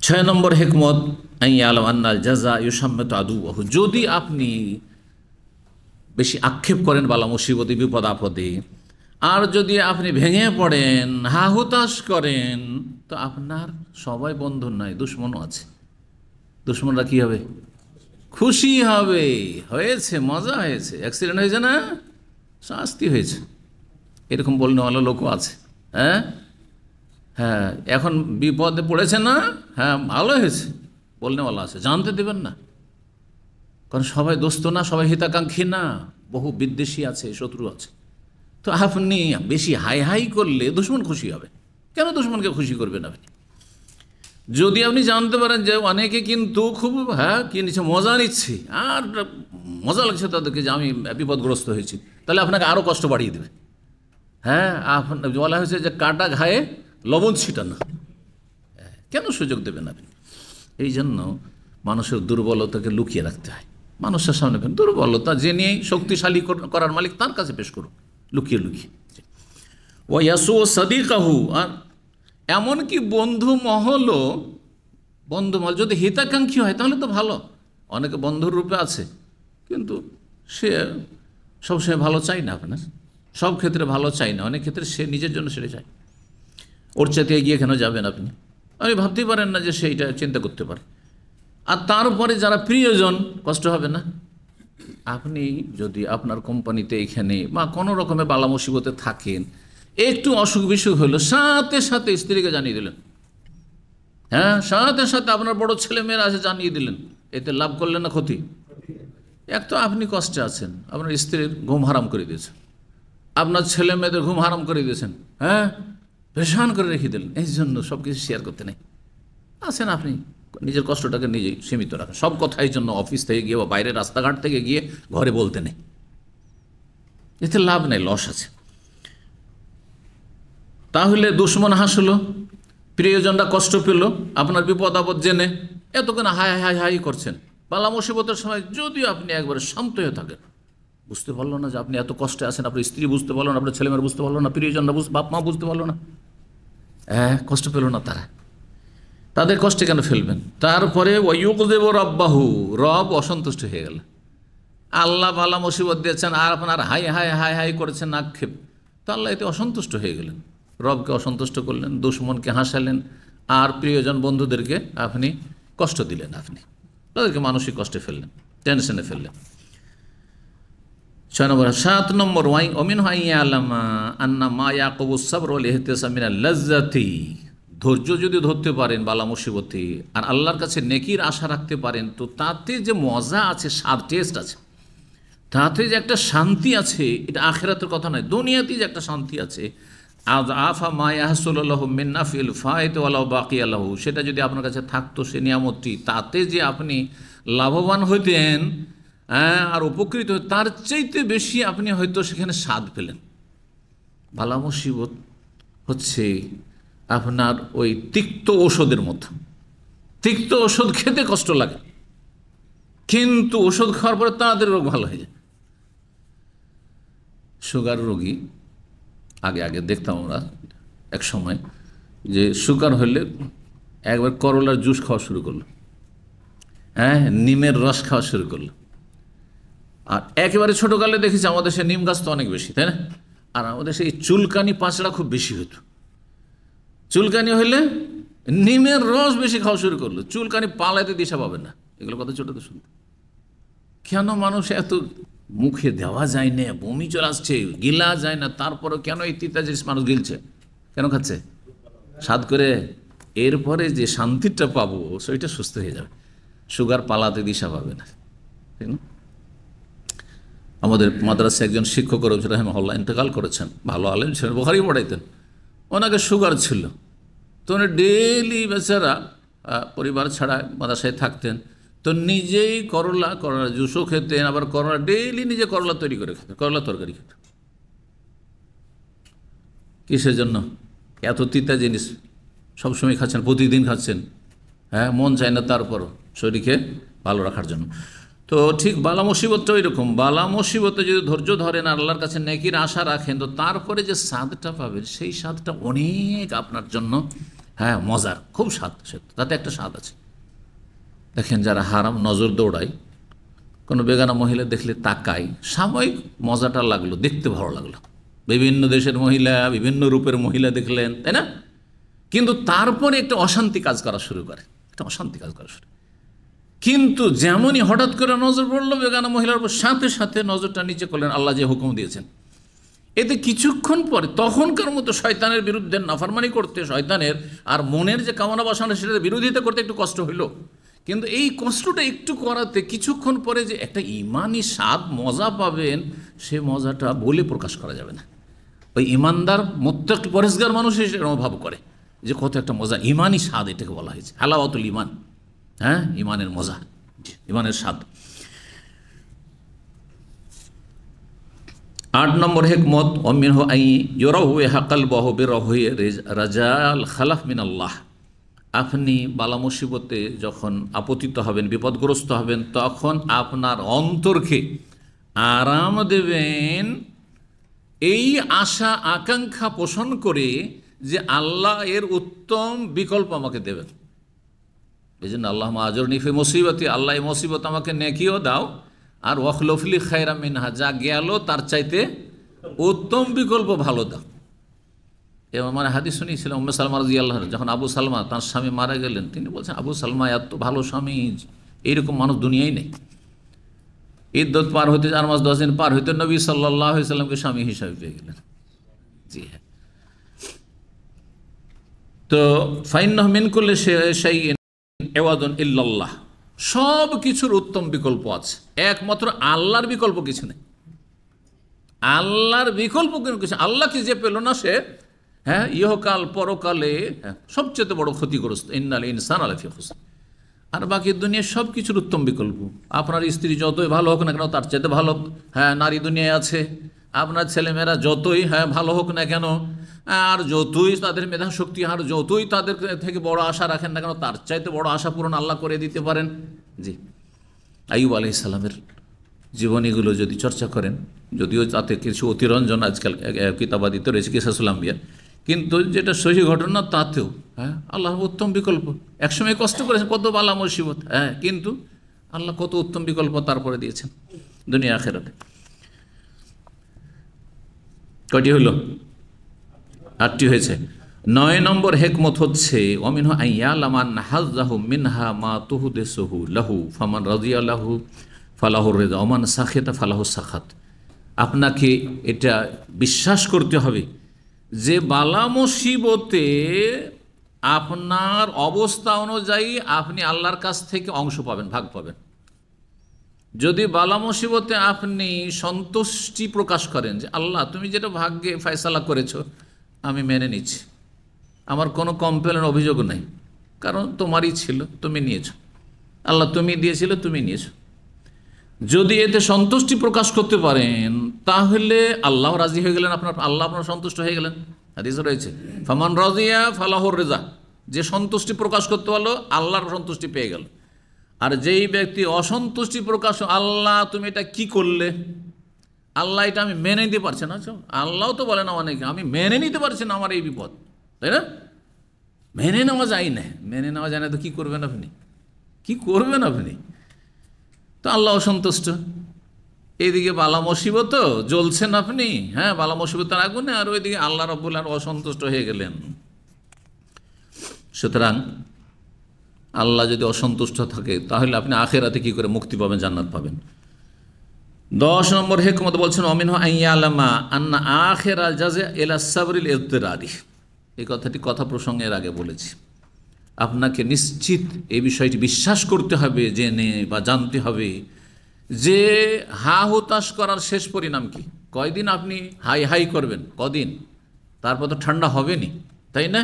6 নম্বর হিকমত, আইয়ালাম আন্নাল জাযা ইউসাম্মিতু আদুওয়াহু, যদি আপনি বেশি আক্ষেপ করেন বালা মুসিবতে, বিপদ আপদে, আর যদি আপনি ভেঙে পড়েন, হাহুতাশ করেন, তো আপনার সবাই বন্ধু নয়, দুশ্মনও আছে। দুশ্মনরা কি হবে? খুশি হবে। হয়েছে, মজা হয়েছে, অ্যাক্সিডেন্ট হয়েছে না, শাস্তি হয়েছে, এরকম বলনেওয়ালা লোকও আছে। হ্যাঁ হ্যাঁ, এখন বিপদে পড়েছে না, হ্যাঁ ভালো হয়েছে বলনেওয়ালা আছে, জানতে দেবেন না। কারণ সবাই দোস্ত না, সবাই হিতাকাঙ্ক্ষী না, বহু বিদ্বেষী আছে, শত্রু আছে। তো আপনি বেশি হাই হাই করলে দুশ্মন খুশি হবে। কেন দুশ্মনকে খুশি করবেন আপনি? যদি আপনি জানতে পারেন যে অনেকে কিন্তু খুব কি নিচ্ছে, মজা নিচ্ছে, আর মজা লাগছে তাদেরকে যে আমি বিপদগ্রস্ত হয়েছি, তাহলে আপনাকে আরও কষ্ট বাড়িয়ে দেবে। হ্যাঁ, বলা হয়েছে যে কাটা ঘায়ে লবণ ছিটানো, কেন সুযোগ দেবেন আপনি? এই জন্য মানুষের দুর্বলতাকে লুকিয়ে রাখতে হয়। মানুষের সামনে দুর্বলতা জেনে শক্তিশালী করার মালিক তার কাছে পেশ করুন, লুকিয়ে লুকিয়ে। ও ইয়াসু সাদিকাহু, আর এমনকি বন্ধু মহল যদি হিতাকাঙ্ক্ষী হয় তাহলে তো ভালো। অনেকে বন্ধুর রূপে আছে, কিন্তু সে সবসময় ভালো চাই না, আপনার সব ক্ষেত্রে ভালো চাই না, অনেক ক্ষেত্রে সে নিজের জন্য সেটা চায়। ওর চাইতে এগিয়ে কেন যাবেন আপনি? আপনি ভাবতেই পারেন না যে সেইটা চিন্তা করতে পারে। আর তারপরে যারা প্রিয়জন, কষ্ট হবে না? আপনি যদি আপনার কোম্পানিতে এখানে বা কোনো রকমের বালা মুসিবতে থাকেন, একটু অসুখ বিসুখ হলো, সাথে সাথে স্ত্রীকে জানিয়ে দিলেন, হ্যাঁ সাথে সাথে আপনার বড় ছেলে মেয়েরা আছে জানিয়ে দিলেন, এতে লাভ করলেন না ক্ষতি? এক তো আপনি কষ্টে আছেন, আপনার স্ত্রীর ঘুম হারাম করে দিয়েছেন, আপনার ছেলে মেয়েদের ঘুম হারাম করে দিয়েছেন, হ্যাঁ পেরেশান করে রেখে দিলেন। এই জন্য সব কিছু শেয়ার করতে নেই, আছেন আপনি নিজের কষ্টটাকে নিজেই সীমিত রাখেন। সব কথাই জন্য অফিস থেকে গিয়ে বা বাইরে রাস্তাঘাট থেকে গিয়ে ঘরে বলতে নেই, এতে লাভ নেই, লস আছে। তাহলে দুশ্মন হাসলো, প্রিয়জনরা কষ্ট পেল আপনার বিপদ আপদ জেনে, এতক্ষণ হাই হাই হাই করছেন। বালা মুসিবতের সময় যদিও আপনি একবারে শান্ত হয়ে থাকেন, বুঝতে পারলো না যে আপনি এত কষ্টে আছেন, আপনার স্ত্রী বুঝতে পারলো না, আপনার ছেলেমেয়েরা বুঝতে পারলো না, প্রিয়জনরা বাপ মা বুঝতে পারলো না, হ্যাঁ কষ্ট পেল না তারা, তাদের কষ্টে কেন ফেলবেন? তারপরে ওয়ায়ুকযিবু রাব্বাহু, রব অসন্তুষ্ট হয়ে গেল। আল্লাহ বালা মুসিবত দিয়েছেন আর আপনার হাই হাই হাই হাই করেছেন আক্ষেপ, তো আল্লাহ এতে অসন্তুষ্ট হয়ে গেলেন, রবকে অসন্তুষ্ট করলেন, দুশ্মনকে হাসালেন, আর প্রিয়জন বন্ধুদেরকে আপনি কষ্ট দিলেন, আপনি তাদেরকে মানসিক কষ্টে ফেললেন, টেনশনে ফেললেন। 6 নম্বর 7 নম্বর ওয়াই অমিন হাইয়া আলামা আন্না মা ইয়াকুবুস সাবর ওয়াল ইহতিসাম মিনাল লাজ্জাতি, ধৈর্য যদি ধরতে পারেন বালা মুসিবতে আর আল্লাহর কাছে নেকির আশা রাখতে পারেন, তো তাতে যে মজা আছে, স্বাদ টেস্ট আছে, তাতে যে একটা শান্তি আছে, এটা আখিরাতের কথা নয়, দুনিয়াতেই যে একটা শান্তি আছে। আজ আফা মায়াহসুল্লাহ মিন্নাফিল ফায়ত ওয়ালাউ বাকি আল্লাহ, সেটা যদি আপনার কাছে থাকতো সে নিয়ামতটি, তাতে যে আপনি লাভবান হইতেন, আর উপকৃত, তার চাইতে বেশি আপনি হয়তো সেখানে স্বাদ পেলেন। বালা মুসিবত হচ্ছে আপনার ওই তিক্ত ঔষধের মতো। তিক্ত ওষুধ খেতে কষ্ট লাগে, কিন্তু ওষুধ খাওয়ার পরে তাড়াতাড়ি রোগ ভালো হয়ে যায়। সুগার রোগী আগে আগে দেখতাম আমরা এক সময়, যে সুগার হলে একবার করলার জুস খাওয়া শুরু করলো, নিমের রস খাওয়া শুরু করলো। আর একেবারে ছোটোকালে দেখেছি আমাদের সে নিম গাছ তো অনেক বেশি, তাই না? আর আমাদের সেই চুলকানি পাঁচড়া খুব বেশি হতো। চুলকানি হইলে নিমের রস বেশি খাওয়া শুরু করলো, চুলকানি পালাইতে দিশা পাবে না। এগুলো কথা ছোটতে শুনতে, কেন মানুষ এত মুখে দেওয়া যায় না, বমি চলে আসছে, গিলা যায় না, তারপরে কেন এই তিতা জিনিস মানুষ গিলছে, কেন খাচ্ছে? স্বাদ করে। এরপরে যে শান্তিটা পাবো সেটা সুস্থ হয়ে যাবে, সুগার পালাতে দিশা পাবে না, ঠিক না? আমাদের মাদ্রাসায় একজন শিক্ষক রাহিমাহুল্লাহ ইন্তেকাল করেছেন, ভালো আলেম ছিলেন, বুখারী পড়াইতেন। ওনাকে সুগার ছিল, তো উনি ডেইলি বেচারা পরিবার ছাড়া মাদ্রাসায় থাকতেন, তো নিজেই করলা জুসও খেতেন, আবার করলা ডেইলি নিজে করলা তৈরি করে খেতেন, করলা তরকারি খেতেন। কিসের জন্য? এত তিতা জিনিস সবসময় খাচ্ছেন, প্রতিদিন খাচ্ছেন, মন চায় না, তারপরও শরীরকে ভালো রাখার জন্য। তো ঠিক বালা মুসিবতটা ওই রকম। বালা মুসিবতে যদি ধৈর্য ধরেন, আল্লাহর কাছে নেকির আশা রাখেন, তো তারপরে যে স্বাদটা পাবেন সেই স্বাদটা অনেক আপনার জন্য মজার, খুব স্বাদ। তাতে একটা স্বাদ আছে। দেখেন যারা হারাম নজর দৌড়ায়, কোনো বেগানা মহিলা দেখলে তাকায়, সাময়িক মজাটা লাগলো, দেখতে ভালো লাগলো, বিভিন্ন দেশের মহিলা, বিভিন্ন রূপের মহিলা দেখলেন, তাই না? কিন্তু তারপরে একটা অশান্তি কাজ করা শুরু করে, একটা অশান্তি কাজ করা শুরু। কিন্তু যেমনই হঠাৎ করে নজর পড়লো বেগানা মহিলার উপর, সাথে সাথে নজরটা নিচে করলেন আল্লাহ যে হুকুম দিয়েছেন। এতে কিছুক্ষণ পরে তখনকার মতো শয়তানের বিরুদ্ধে নাফরমানি করতে, শয়তানের আর মনের যে কামনা বাসনা সেটার বিরোধিতা করতে একটু কষ্ট হইল, কিন্তু এই কষ্টটা একটু করাতে কিছুক্ষণ পরে যে একটা ইমানি স্বাদ মজা পাবেন, সে মজাটা বলে প্রকাশ করা যাবে না। ওই ইমানদার মুত্তাকি পরেজগার মানুষ সেটা অনুভব করে যে কত একটা মজা, ইমানি স্বাদ এটাকে বলা হয়েছে, হালাওয়াতুল ইমান। ইমানের মজা, ইমানের স্বাদ। 8 নম্বর হিকমত, অমিনহু আই ইউরাহু হাকালবাহু বিরহু রাজাল খালাফ মিনাল্লাহ। আপনি বালা মুসিবতে যখন আপতিত হবেন, বিপদগ্রস্ত হবেন, তখন আপনার অন্তরকে আরাম দেবেন এই আশা আকাঙ্ক্ষা পোষণ করে যে আল্লাহ এর উত্তম বিকল্প আমাকে দেবেন। এই জন্য আল্লাহ আজরনি ফি মুসিবতি, আল্লাহ এই মুসিবত আমাকে নেকিও দাও, আর ওয়াখলুফলি খায়রা মিনহা, যা গেল তার চাইতে উত্তম বিকল্প ভালো দাও। এবং মানে হাদিস শুনিয়েছিলাম উম্মে সালমা রাদিয়াল্লাহু আনহা, যখন আবু সালমা তার স্বামী মারা গেলেন, তিনি বলছেন আবু সালমা এত ভালো স্বামী, এইরকম মানুষ দুনিয়ায় নেই। ইদ্যত পার হইতে 4 মাস 10 দিন পার হইতে নবী সাল্লাল্লাহু আলাইহি সাল্লামকে স্বামী হিসাবে পেয়ে গেলেন। জি হ্যাঁ। তো ফাইন্নাহু মিন কুল্লি শাইইন ইওয়াদুন ইল্লাল্লাহ, সব কিছুর উত্তম বিকল্প আছে, একমাত্র আল্লাহর বিকল্প কিছু নেই। আল্লাহর বিকল্প কিছু, আল্লাহকে যে পেল না সে ইহকাল পরকালে সবচেয়ে বড় ক্ষতিগ্রস্ত। ইন্নাল ইনসানা লাফি খুসর। আর বাকি দুনিয়ার সব কিছুর উত্তম বিকল্প। আপনার স্ত্রী যতই ভালো হোক না কেন, তার চাইতে ভালো নারী দুনিয়ায় আছে। আপনার ছেলেমেয়েরা যতই ভালো হোক না কেন, আর যতই তাদের মেধা শক্তি, আর যতই তাদের থেকে বড় আশা রাখেন না কেন, তার চাইতে বড় আশা পূরণ আল্লাহ করে দিতে পারেন। জি, আইয়ুব আলাইহিস সালামের জীবনীগুলো যদি চর্চা করেন, যদিও তাতে কিছু অতিরঞ্জন আজকাল কিতাবাদিতে রয়েছে কিসাসুল আম্বিয়া, কিন্তু যেটা সহি ঘটনা তাতেও আল্লাহ উত্তম বিকল্প। একসময় কষ্ট করেছেন, কত বালা মুসিবত, কিন্তু আল্লাহ কত উত্তম বিকল্প তারপরে দিয়েছেন দুনিয়া আখিরাতে। কয়টি হইল? 8টি হয়েছে। 9 নম্বর হিকমত হচ্ছে ওয়ামিনহু আইয়ালামান হাযযাহু মিনহা মা তুহদিসুহু লাহু ফামান রাদিয়া লাহু ফালাহুর রিজা ওমান সাখিতা ফালাহু সাখাত। আপনাকে এটা বিশ্বাস করতে হবে যে বালা মুসিবতে আপনার অবস্থা অনুযায়ী আপনি আল্লাহর কাছ থেকে অংশ পাবেন, ভাগ পাবেন। যদি বালা মুসিবতে আপনি সন্তুষ্টি প্রকাশ করেন যে আল্লাহ তুমি যেটা ভাগ্যে ফয়সালা করেছো আমি মেনে নিচ্ছি, আমার কোনো কমপ্লেন অভিযোগ নেই, কারণ তোমারই ছিল, তুমি নিয়েছো, আল্লাহ তুমি দিয়েছিলে, তুমি নিয়েছো, যদি এতে সন্তুষ্টি প্রকাশ করতে পারেন তাহলে আল্লাহ রাজি হয়ে গেলেন, আল্লাহ আপনার সন্তুষ্ট হয়ে গেলেন। হাদিসে রয়েছে ফামান রাজিয়া ফালাহুর রেজা, যে সন্তুষ্টি প্রকাশ করতে পারলো আল্লাহর সন্তুষ্টি পেয়ে গেল। আর যেই ব্যক্তি অসন্তুষ্টি প্রকাশ, আল্লাহ তুমি এটা কি করলে, আল্লাহ এটা আমি মেনে নিতে পারছি না, আল্লাহ তো বলে না অনেকে আমি মেনে নিতে পারছি না আমার এই বিপদ, তাই না? মেনে নেওয়া যায় না, মেনে নেওয়া যায় না তো কী করবেন আপনি, কি করবেন আপনি? তো আল্লাহ অসন্তুষ্ট, এইদিকে বালা মুসিবত জ্বলছেন আপনি, হ্যাঁ বালা মুসিবতের আগুনে, আর ওইদিকে আল্লাহ রাব্বুল আলামিন অসন্তুষ্ট হয়ে গেলেন। সুতরাং আল্লাহ যদি অসন্তুষ্ট থাকে তাহলে আপনি আখেরাতে কি করে মুক্তি পাবেন, জান্নাত পাবেন? 10 নম্বর হিকমত বলছেন অমিনহু আইয়ালামা আন্না আখিরাল জাযা ইলা সাবরিল ইযতিরারি। এই কথাটি কথা প্রসঙ্গে এর আগে বলেছি। আপনাকে নিশ্চিত এই বিষয়টি বিশ্বাস করতে হবে, জেনে বা জানতে হবে যে হা হুতাশ করার শেষ পরিণাম কি। কয়দিন আপনি হাই হাই করবেন, কদিন, তারপর তো ঠান্ডা হবেনি, তাই না?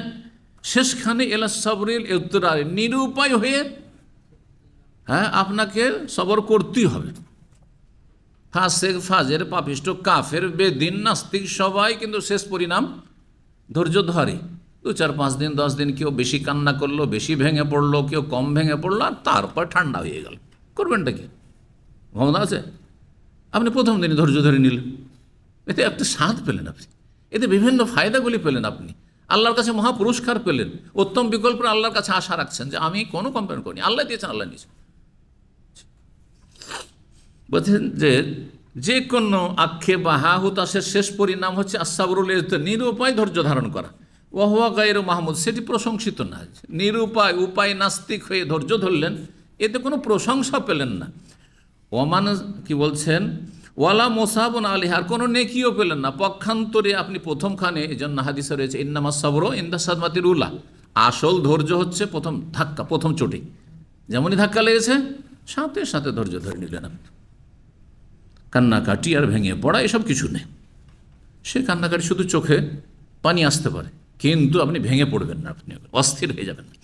শেষখানে এলা সাবরিল ইযতিরারি, নিরুপায় হয়ে হ্যাঁ আপনাকে সবর করতেই হবে। ফাসেক, ফাজের, পাপিষ্ট, কাফের, বেদিন, নাস্তিক সবাই কিন্তু শেষ পরিণাম ধৈর্য ধরে। 2, 4, 5 দিন 10 দিন কেউ বেশি কান্না করলো, বেশি ভেঙে পড়লো, কেউ কম ভেঙে পড়লো, আর তারপর ঠান্ডা হয়ে গেল। করবেনটা কি? ক্ষমতা আছে? আপনি প্রথম দিনই ধৈর্য ধরে নিলেন, এতে একটা স্বাদ পেলেন আপনি, এতে বিভিন্ন ফায়দাগুলি পেলেন আপনি, আল্লাহর কাছে মহাপুরস্কার পেলেন, উত্তম বিকল্প আল্লাহর কাছে আশা রাখছেন যে আমি কোনো কমপ্লেন করিনি, আল্লাহ দিয়েছেন, আল্লাহ নিয়েছেন। বলছেন যে যে কোনো আক্ষেপ বা হা হুতাশের শেষ পরিণাম হচ্ছে আসাবরুল ইযতিরার, নিরুপায় ধৈর্য ধারণ করা। ওয়াহুয়া গায়রু মাহমুদ, সেটি প্রশংসিত না। নিরুপায়, উপায় নাস্তিক হয়ে ধৈর্য ধরলেন, এতে কোনো প্রশংসা পেলেন না। ওমান কি বলছেন, ওয়ালা মোসাবন আলিহার, কোনো নেকিও পেলেন না। পক্ষান্তরে আপনি প্রথমখানে, এই জন্য হাদিসে রয়েছে ইন্নামাস সাবরু ইনদা সাদমাতিল উলা, আসল ধৈর্য হচ্ছে প্রথম ধাক্কা, প্রথম চোটে যেমনই ধাক্কা লেগেছে সাথে সাথে ধৈর্য ধরে নিলেন আপনি। কান্নাকাটি আর ভেঙে পড়া এসব কিছু নেই। সে কান্নাকাটি শুধু চোখে পানি আসতে পারে, কিন্তু আপনি ভেঙে পড়বেন না, আপনি অস্থির হয়ে যাবেন না।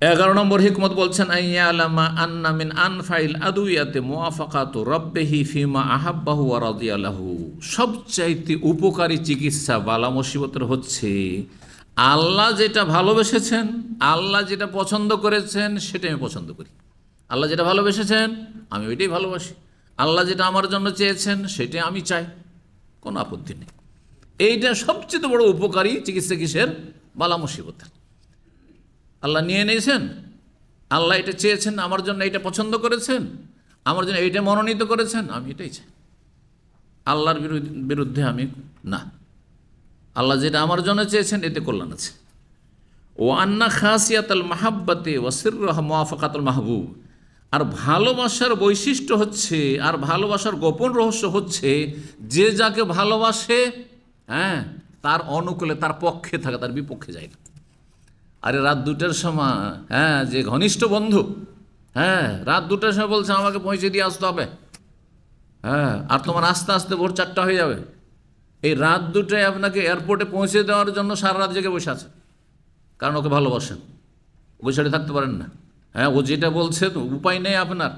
11 নম্বর হিকমত বলছেন আইয়ালামা আন্না মিন আনফাইল আদুইয়াতে মুওয়াফাকাতু রাব্বিহি ফিমা আহাব্বাহু ওয়া রাদিয়া লাহু, সবচাইতে উপকারী চিকিৎসা বালা মুসিবতের হচ্ছে আল্লাহ যেটা ভালোবেসেছেন, আল্লাহ যেটা পছন্দ করেছেন সেটা আমি পছন্দ করি। আল্লাহ যেটা ভালোবেসেছেন আমি ওইটাই ভালোবাসি, আল্লাহ যেটা আমার জন্য চেয়েছেন সেটাই আমি চাই, কোনো আপত্তি নেই। এইটা সবচেয়ে বড় উপকারী চিকিৎসা কিসের? বালা মুসিবতের। আল্লাহ নিয়ে নিয়েছেন, আল্লাহ এটা চেয়েছেন, আমার জন্য এইটা পছন্দ করেছেন, আমার জন্য এইটা মনোনীত করেছেন, আমি এটাই চাই। আল্লাহর বিরুদ্ধে আমি না, আল্লাহ যেটা আমার জন্য চেয়েছেন এতে কল্যাণ আছে। ও আন্না খাসিয়াতাল মাহাব্বাতে ওয়া সিররুহা মুওয়াফাকাতুল মাহবুব, আর ভালোবাসার বৈশিষ্ট্য হচ্ছে, আর ভালোবাসার গোপন রহস্য হচ্ছে যে যাকে ভালোবাসে হ্যাঁ তার অনুকূলে, তার পক্ষে থাকে, তার বিপক্ষে যায় না। আরে রাত 2টার সময় হ্যাঁ যে ঘনিষ্ঠ বন্ধু হ্যাঁ রাত 2টার সময় বলছে আমাকে পৌঁছে দিয়ে আসতে হবে, হ্যাঁ আর তোমার আস্তে আস্তে ভোর 4টা হয়ে যাবে, এই রাত 2টায় আপনাকে এয়ারপোর্টে পৌঁছে দেওয়ার জন্য সারা রাত জেগে বসে আছে, কারণ ওকে ভালোবাসেন, ওকে ছেড়ে থাকতে পারেন না। হ্যাঁ ও যেটা বলছে উপায় নেই আপনার,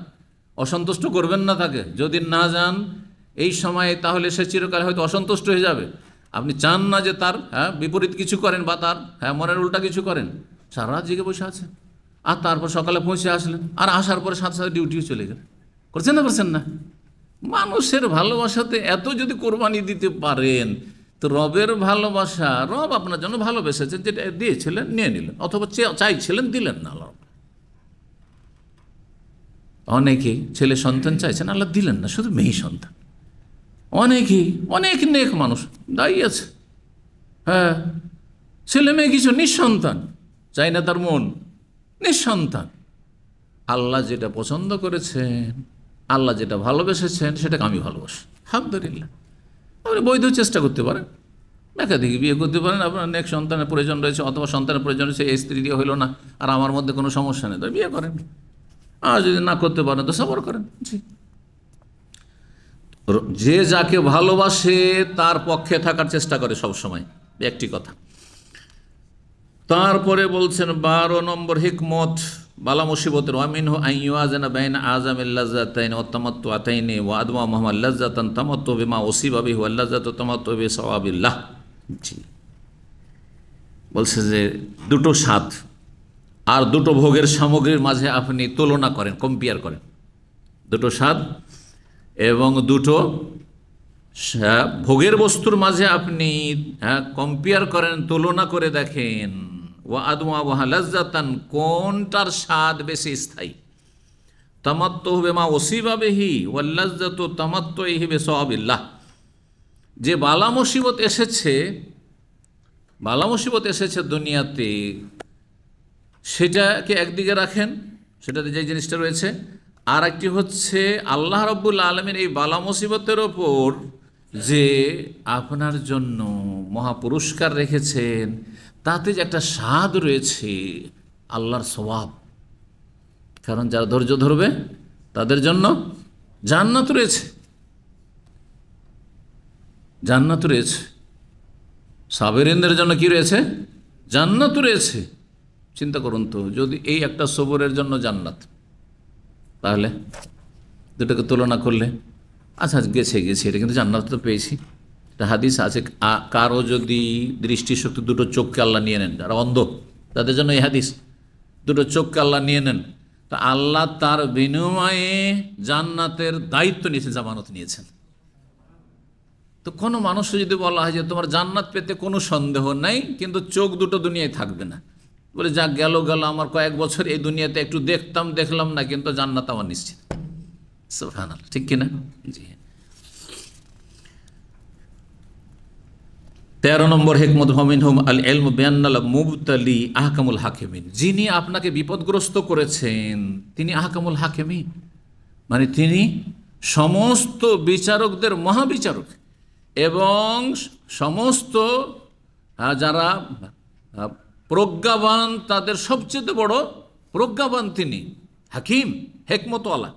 অসন্তুষ্ট করবেন না তাকে, যদি না যান এই সময়ে তাহলে সে চিরকাল হয়তো অসন্তুষ্ট হয়ে যাবে। আপনি চান না যে তার বিপরীত কিছু করেন বা তার মনের উল্টা কিছু করেন, সারা রাত জেগে বসে আছেন, আর তারপর সকালে পৌঁছে আসলেন, আর আসার পরে সাথে সাথে ডিউটিও চলে গেলেন। করছেন না, করছেন না? মানুষের ভালোবাসাতে এত যদি কোরবানি দিতে পারেন তো রবের ভালোবাসা, রব আপনার জন্য ভালোবেসেছেন, যেটা দিয়েছিলেন নিয়ে নিলেন, অথবা চাইছিলেন দিলেন না। আল্লাহ অনেকেই ছেলে সন্তান চাইছেন, আল্লাহ দিলেন না, শুধু মেয়ে সন্তান। অনেকেই অনেক নেক মানুষ দায়ী আছে, হ্যাঁ ছেলে মেয়ে কিছু নিঃসন্তান, চাই না তার মন, নিঃসন্তান। আল্লাহ যেটা পছন্দ করেছেন, আল্লাহ যেটা ভালোবেসেছেন সেটাকে আমি ভালোবাসি, আলহামদুলিল্লাহ। আপনি বৈধ চেষ্টা করতে পারেন, একাধিক বিয়ে করতে পারেন, আপনার নেক সন্তানের প্রয়োজন রয়েছে, অথবা সন্তানের প্রয়োজন রয়েছে, এই স্ত্রী দিয়ে হইল না আর আমার মধ্যে কোনো সমস্যা নেই, তো বিয়ে করেন, আর যদি না করতে পারেন তো সবর করেন। জি, যে যাকে ভালোবাসে তার পক্ষে থাকার চেষ্টা করে সব সময়, একটি কথা। তারপরে বলছেন 12 নম্বর হিকমত বালা মুসিবতের, ওয়ামিনহু আইয়ুয়াজানা বাইনা আযামিল লাযাতাইনি ওয়াত তামাত্তুআতাইনি ওয়া আদমা মুহাম্মাদ লাযাতান তামাত্তু বিমা উসিবা বিহি ওয়াল লাযাতু তামাত্তু বিসাওয়াবিল্লাহ। জি, বলছে যে দুটো স্বাদ আর দুটো ভোগের সামগ্রীর মাঝে আপনি তুলনা করেন, কম্পেয়ার করেন। দুটো স্বাদ এবং দুটো ভোগের বস্তুর মাঝে আপনি কম্পেয়ার করেন, তুলনা করে দেখেন। ওয়া আদমা ওয়া লাযাতান, কোনটার স্বাদ বেশি স্থায়ী। তামাত্তু বিমা উসিবা বিহি ওয়াল লাযাতু তামাত্তুহি বিসাওয়াবিল্লাহ। যে বালা মুসিবত এসেছে দুনিয়াতে, সেটাকে একদিকে রাখেন, সেটাতে যে জিনিসটা রয়েছে। আর একটি হচ্ছে আল্লাহ রাব্বুল আলামিন এই বালা মুসিবতের ওপর যে আপনার জন্য মহা পুরস্কার রেখেছেন, তাতে যে একটা স্বাদ রয়েছে, আল্লাহর সওয়াব। কারণ যারা ধৈর্য ধরবে তাদের জন্য জান্নাত রয়েছে, জান্নাত রয়েছে। সাবেরিনদের জন্য কি রয়েছে? জান্নাত রয়েছে। চিন্তা করুন তো, যদি এই একটা সবরের জন্য জান্নাত, তাহলে দুটোকে তুলনা করলে আচ্ছা গেছে এটা কিন্তু জান্নাত তো পেয়েছি। একটা হাদিস আছে, কারো যদি দৃষ্টিশক্তি, দুটো চোখকে আল্লাহ নিয়ে নেন, যারা অন্ধ তাদের জন্য এই হাদিস, দুটো চোখকে আল্লাহ নিয়ে নেন, তা আল্লাহ তার বিনিময়ে জান্নাতের দায়িত্ব নিয়েছেন, জামানত নিয়েছেন। তো কোনো মানুষকে যদি বলা হয় যে তোমার জান্নাত পেতে কোনো সন্দেহ নাই, কিন্তু চোখ দুটো দুনিয়ায় থাকবে না, বলে যা গেল আমার কয়েক বছর এই দুনিয়াতে একটু দেখলাম না, কিন্তু জান্নাত আমার নিশ্চিত। সুবহানাল্লাহ, ঠিক কিনা? জি। 13 নম্বর হিকমত, মিনহুম আল ইলমু বিআন্নাল মুবতালি আহকামুল হাকিমিন। যিনি আপনাকে বিপদগ্রস্ত করেছেন তিনি আহকামুল হাকিমিন, মানে তিনি সমস্ত বিচারকদের মহাবিচারক, এবং সমস্ত যারা প্রজ্ঞাবান তাদের সবচেয়ে বড় প্রজ্ঞাবান তিনি, হাকিম, হেকমতওয়ালা।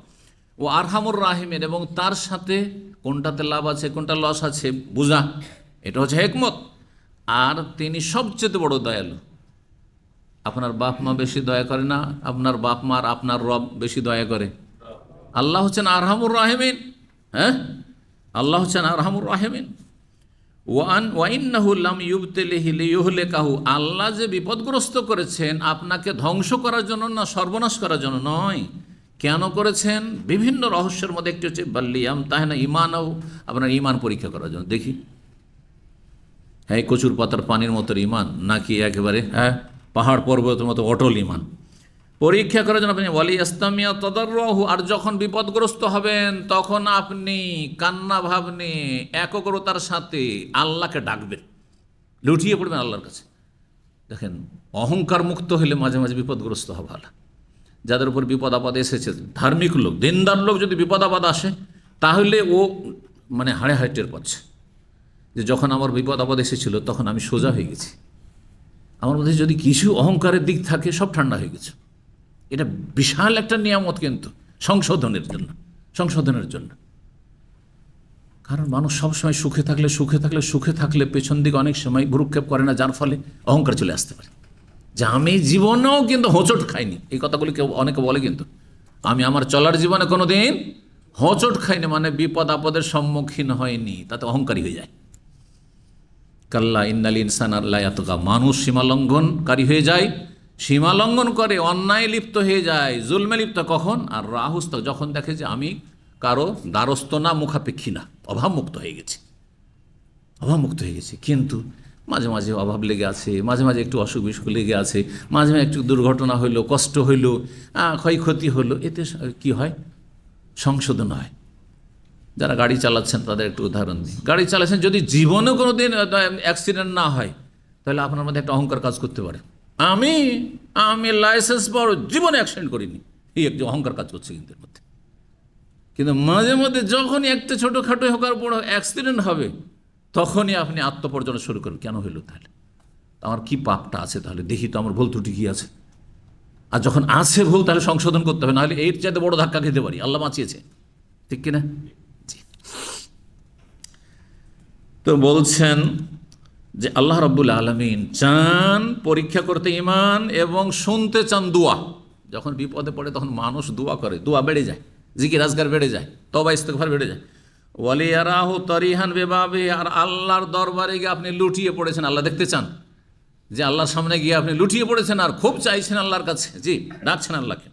ও আরহামুর রাহিমের, এবং তার সাথে কোনটাতে লাভ আছে কোনটা লস আছে বুঝা, এটা হচ্ছে হেকমত। আর তিনি সবচেয়ে বড় দয়ালু। আপনার বাপ মা বেশি দয়া করে না, আপনার বাপ মার আপনার রব বেশি দয়া করে? আল্লাহ হচ্ছেন আরহামুর রাহিমিন। হ্যাঁ, আল্লাহ হচ্ছেন আরহামুর রাহিমিন। ওয়াইন্নাহু লাম ইউবতিলিহি লিইউহলিকাহু, আল্লাহ যে বিপদগ্রস্ত করেছেন আপনাকে ধ্বংস করার জন্য না, সর্বনাশ করার জন্য নয়। কেন করেছেন? বিভিন্ন রহস্যের মধ্যে একটি হচ্ছে বাল্লিয়াম তাহলে ইমানও, আপনার ইমান পরীক্ষা করার জন্য। দেখি হ্যাঁ কচুর পাতার পানির মতো ইমান, নাকি একেবারে পাহাড় পর্বতের মতো অটল ইমান, পরীক্ষা করার জন্য। আপনি ওয়ালি ইস্তামিয়া তাদাররুহু, আর যখন বিপদগ্রস্ত হবেন তখন আপনি কান্না ভাব নিয়ে একগ্রতার সাথে আল্লাহকে ডাকবেন, লুটিয়ে পড়বেন আল্লাহর কাছে। দেখেন, অহংকার মুক্ত হলে মাঝে মাঝে বিপদগ্রস্ত হওয়া ভালো। যাদের উপর বিপদ আপদ এসেছে, ধার্মিক লোক, দিনদার লোক, যদি বিপদ আপদ আসে তাহলে ও মানে হাড়ে হাড়ে টের পাচ্ছে যে যখন আমার বিপদ আপদ এসেছিল তখন আমি সোজা হয়ে গেছি। আমার মধ্যে যদি কিছু অহংকারের দিক থাকে সব ঠান্ডা হয়ে গেছে। এটা বিশাল একটা নিয়ামত কিন্তু সংশোধনের জন্য। কারণ মানুষ সবসময় সুখে থাকলে পেছন দিকে অনেক সময় ভ্রুক্ষেপ করে না, যার ফলে অহংকার চলে আসতে পারে। যে আমি জীবনেও কিন্তু হোঁচট খাইনি, এই কথাগুলি অনেকে বলে, কিন্তু আমি আমার চলার জীবনে কোনো দিন হোঁচট খাইনি, মানে বিপদ আপদের সম্মুখীন হয়নি, তাতে অহংকারী হয়ে যায়। কাল্লা ইন্নাল ইনসানা লা ইয়াতগা, মানুষ সীমালঙ্ঘনকারী হয়ে যায়, সীমালঙ্ঘন করে, অন্যায় লিপ্ত হয়ে যায়, জুলমে লিপ্ত। কখন? আর রাহুস্ত, যখন দেখে যে আমি কারো দ্বারস্থ না, মুখাপেক্ষী না, অভাবমুক্ত হয়ে গেছি। কিন্তু মাঝে মাঝে অভাব লেগে আছে, মাঝে মাঝে একটু অসুখ বিসুখ লেগে আছে, মাঝে মাঝে একটু দুর্ঘটনা হইলো, কষ্ট হইলো, ক্ষয়ক্ষতি হলো, এতে কি হয়? সংশোধন হয়। যারা গাড়ি চালাচ্ছেন তাদের একটু উদাহরণ দিই। গাড়ি চালাচ্ছেন, যদি জীবনেও কোনো দিন অ্যাক্সিডেন্ট না হয়, তাহলে আপনার মধ্যে একটা অহংকার কাজ করতে পারে। আমি লাইসেন্স পাওয়ার জীবনে অ্যাক্সিডেন্ট করিনি, এই একটি অহংকার কাজ করছে কিন্তু এর মধ্যে। কিন্তু মাঝে মধ্যে যখনই একটা ছোটোখাটো হোকার বড় অ্যাক্সিডেন্ট হবে, তখনই আপনি আত্মপর্যনা শুরু করেন। কেন হইল? তাহলে আমার কি পাপটা আছে? তাহলে দেখি তো আমার ভুল ত্রুটি কী আছে। আর যখন আছে ভুল তাহলে সংশোধন করতে হবে, নাহলে এর চাইতে বড় ধাক্কা খেতে পারি। আল্লাহ বাঁচিয়েছে, ঠিক কিনা? তো বলছেন যে আল্লাহ রাব্বুল আলামিন চান পরীক্ষা করতে ঈমান, এবং শুনতে চান দোয়া। যখন বিপদে পড়ে তখন মানুষ দোয়া করে, দোয়া বেড়ে যায়, জিকির আজকার বেড়ে যায়, তওবা ইস্তেগফার বেড়ে যায়। ওয়ালিয়ারাহু তারিহান বিবাবি, আর আল্লাহর দরবারে গিয়ে আপনি লুটিয়ে পড়েছেন, আল্লাহ দেখতে চান যে আল্লাহর সামনে গিয়ে আপনি লুটিয়ে পড়েছেন আর খুব চাইছেন আল্লাহর কাছে, জি ডাকছেন আল্লাহকে।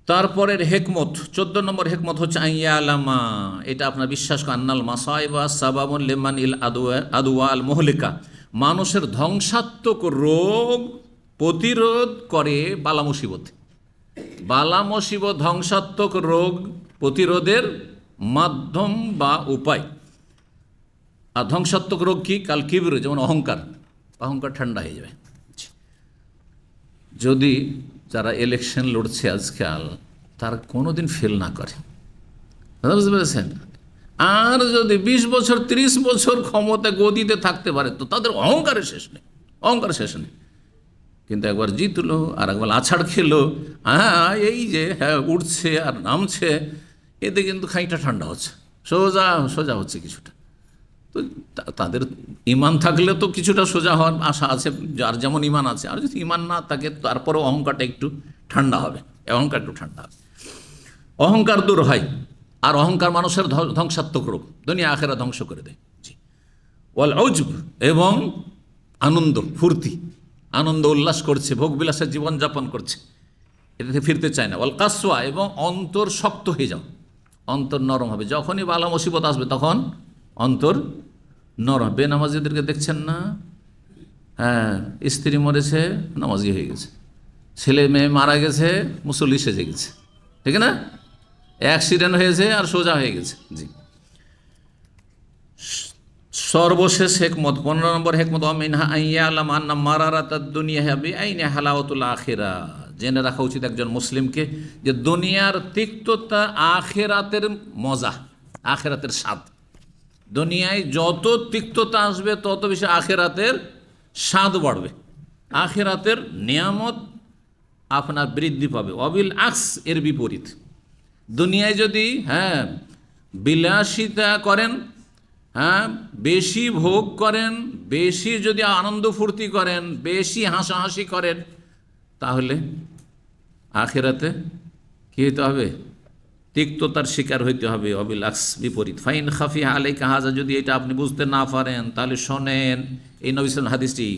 তারপরের হেকমত, 14 নম্বর হেকমত হচ্ছে আইয়া আলামা, এটা আপনার বিশ্বাস করেন, আন্নাল মাসাইবা সাবাবুন লিমান ইল আদওয়া আল মুহলিকা, মানুষের ধ্বংসাত্মক রোগ প্রতিরোধ করে বালা মুসিবত। বালা মুসিবত ধ্বংসাত্মক রোগ প্রতিরোধের মাধ্যম বা উপায়। আর ধ্বংসাত্মক রোগ কি? কাল কিবর, যেমন অহংকার, অহংকার ঠান্ডা হয়ে যাবে। যদি যারা ইলেকশন লড়ছে আজকাল তারা কোনোদিন ফেল না করে, বুঝতে পেরেছেন, আর যদি 20 বছর 30 বছর ক্ষমতা গদিতে থাকতে পারে তো তাদের অহংকারের শেষ নেই, অহংকার শেষ নেই। কিন্তু একবার জিতলো আর একবার আছাড় খেলো, হ্যাঁ এই যে হ্যাঁ উঠছে আর নামছে, এতে কিন্তু খাইটা ঠান্ডা হচ্ছে, সোজা সোজা হচ্ছে কিছুটা। তো তাদের ইমান থাকলে তো কিছুটা সোজা হওয়ার আশা আছে, যার যেমন ইমান আছে। আর যদি ইমান না থাকে তারপরেও অহংকারটা একটু ঠান্ডা হবে, অহংকার একটু ঠান্ডা হবে, অহংকার দূর হয়। আর অহংকার মানুষের ধ্বংসাত্মক রোগ, দুনিয়া আখেরা ধ্বংস করে দেয়। জি, ওয়াল উজব, এবং আনন্দ ফুর্তি, আনন্দ উল্লাস করছে, ভোগবিলাসের জীবনযাপন করছে, এটাতে ফিরতে চায় না। ওয়াল কাসওয়া, এবং অন্তর শক্ত হয়ে যাও, অন্তর নরম হবে। যখনই বালা মুসিবত আসবে তখন অন্তর নরম। বেনামাজিদেরকে দেখছেন না, হ্যাঁ স্ত্রী মরেছে নামাজি হয়ে গেছে, ছেলে মেয়ে মারা গেছে মুসল্লি সেজে গেছে, ঠিক না? অ্যাক্সিডেন্ট হয়েছে আর সোজা হয়ে গেছে। জি, সর্বশেষ হেকমত, 15 নম্বর হেকমত, মিনহা আইয়া আলাম আন্না মারারাতাদ দুনিয়া বিআইনি হালাওয়াতুল আখিরা, জেনে রাখা উচিত একজন মুসলিমকে যে দুনিয়ার তিক্ততা আখিরাতের মজা, আখিরাতের স্বাদ। দুনিয়ায় যত তিক্ততা আসবে তত বেশি আখিরাতের স্বাদ বাড়বে, আখিরাতের নিয়ামত আপনার বৃদ্ধি পাবে। অবিল আকস, এর বিপরীত। দুনিয়ায় যদি হ্যাঁ বিলাসিতা করেন, হ্যাঁ বেশি ভোগ করেন, বেশি যদি আনন্দ ফুর্তি করেন, বেশি হাসাহাসি করেন, তাহলে আখিরাতে কী হতে হবে? তিক্ততার শিকার হইতে হবে। অবিলাক্স, বিপরীত। ফাইন খাফি আলাইকা হাজা, যদি এটা আপনি বুঝতে না পারেন তাহলে শোনেন এই নবী সাল্লাল্লাহু আলাইহি হাদিসটি,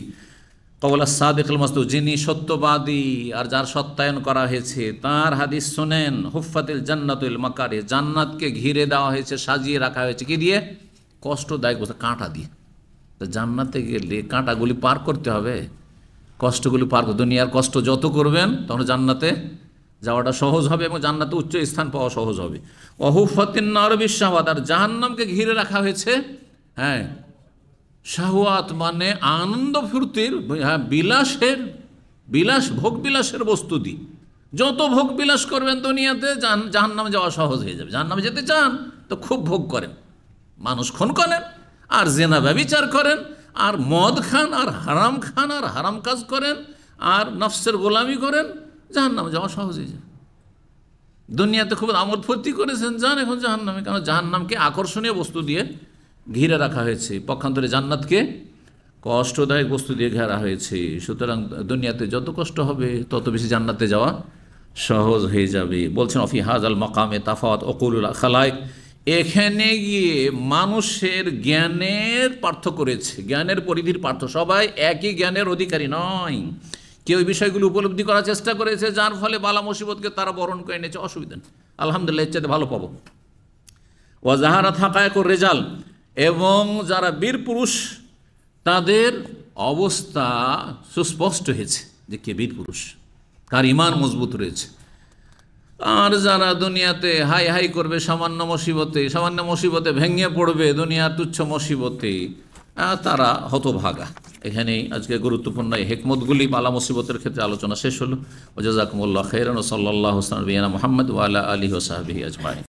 কওলা সাদিকুল মাসদুক, যিনি সত্যবাদী আর যার সত্যায়ন করা হয়েছে তার হাদিস শোনেন। হুফফাতিল জান্নাতুল মাকারি, জান্নাতকে ঘিরে দেওয়া হয়েছে, সাজিয়ে রাখা হয়েছে কি দিয়ে? কষ্টদায়ক বস্তু, কাঁটা দিয়ে। তো জান্নাতে গেলে কাঁটাগুলি পার করতে হবে, কষ্টগুলি পার করতে। দুনিয়ার কষ্ট যত করবেন তখন জান্নাতে যাওয়াটা সহজ হবে এবং জান্নাতে উচ্চ স্থান পাওয়া সহজ হবে। অহুফাতিন নার বিশাওয়াত, আর জাহান্নামকে ঘিরে রাখা হয়েছে হ্যাঁ শাহওয়াত, মানে আনন্দ ফুর্তির, হ্যাঁ বিলাসের, বিলাস ভোগ বিলাসের বস্তু দিয়ে। যত ভোগ বিলাস করবেন দুনিয়াতে জাহান্নামে যাওয়া সহজ হয়ে যাবে। জাহান্নামে যেতে চান তো খুব ভোগ করেন, মানুষ খুন করেন আর জেনা ব্যভিচার করেন আর মদ খান আর হারাম কাজ করেন আর নফসের গোলামি করেন, জাহান্নামে যাওয়া সহজ হয়ে যাবে। দুনিয়াতে খুব আমোদ ফুর্তি করেছেন, যান এখন জাহান্নামে, কারণ জাহান্নামকে আকর্ষণীয় বস্তু দিয়ে ঘিরে রাখা হয়েছে, পক্ষান্তরে জান্নাতকে কষ্টদায়ক বস্তু দিয়ে ঘেরা হয়েছে। সুতরাং দুনিয়াতে যত কষ্ট হবে তত বেশি জান্নাতে যাওয়া সহজ হয়ে যাবে। বলছেন অফি হাজাল মাকামে তাফাওয়াত ওকুলুল খালায়েক, এখানে গিয়ে মানুষের জ্ঞানের পার্থক্য রয়েছে, জ্ঞানের পরিধির পার্থক্য। সবাই একই জ্ঞানের অধিকারী নয়। কেউ এই বিষয়গুলো উপলব্ধি করার চেষ্টা করেছে, যার ফলে বালা মুসিবতকে তারা বরণ করে নিয়েছে, অসুবিধা নেই, আলহামদুলিল্লাহ, এর চাইতে ভালো পাবো। ওয়াজাহারা থাকায় রেজাল, এবং যারা বীর পুরুষ তাদের অবস্থা সুস্পষ্ট হয়েছে যে কে বীর পুরুষ, কার ইমান মজবুত রয়েছে। আর যারা দুনিয়াতে হাই হাই করবে সামান্য মুসিবতে ভেঙে পড়বে, দুনিয়ার তুচ্ছ মুসিবতে, তারা হতভাগা। এখানেই আজকে গুরুত্বপূর্ণ এই হেকমতগুলি বালা মুসিবতের ক্ষেত্রে আলোচনা শেষ হলো। ওয়া জাযাকুমুল্লাহু খাইরান ওয়া সাল্লাল্লাহু আলা নবিয়িনা মুহাম্মদ ওয়া আলা আলিহি ওয়া সাহবিহি আজমাইন।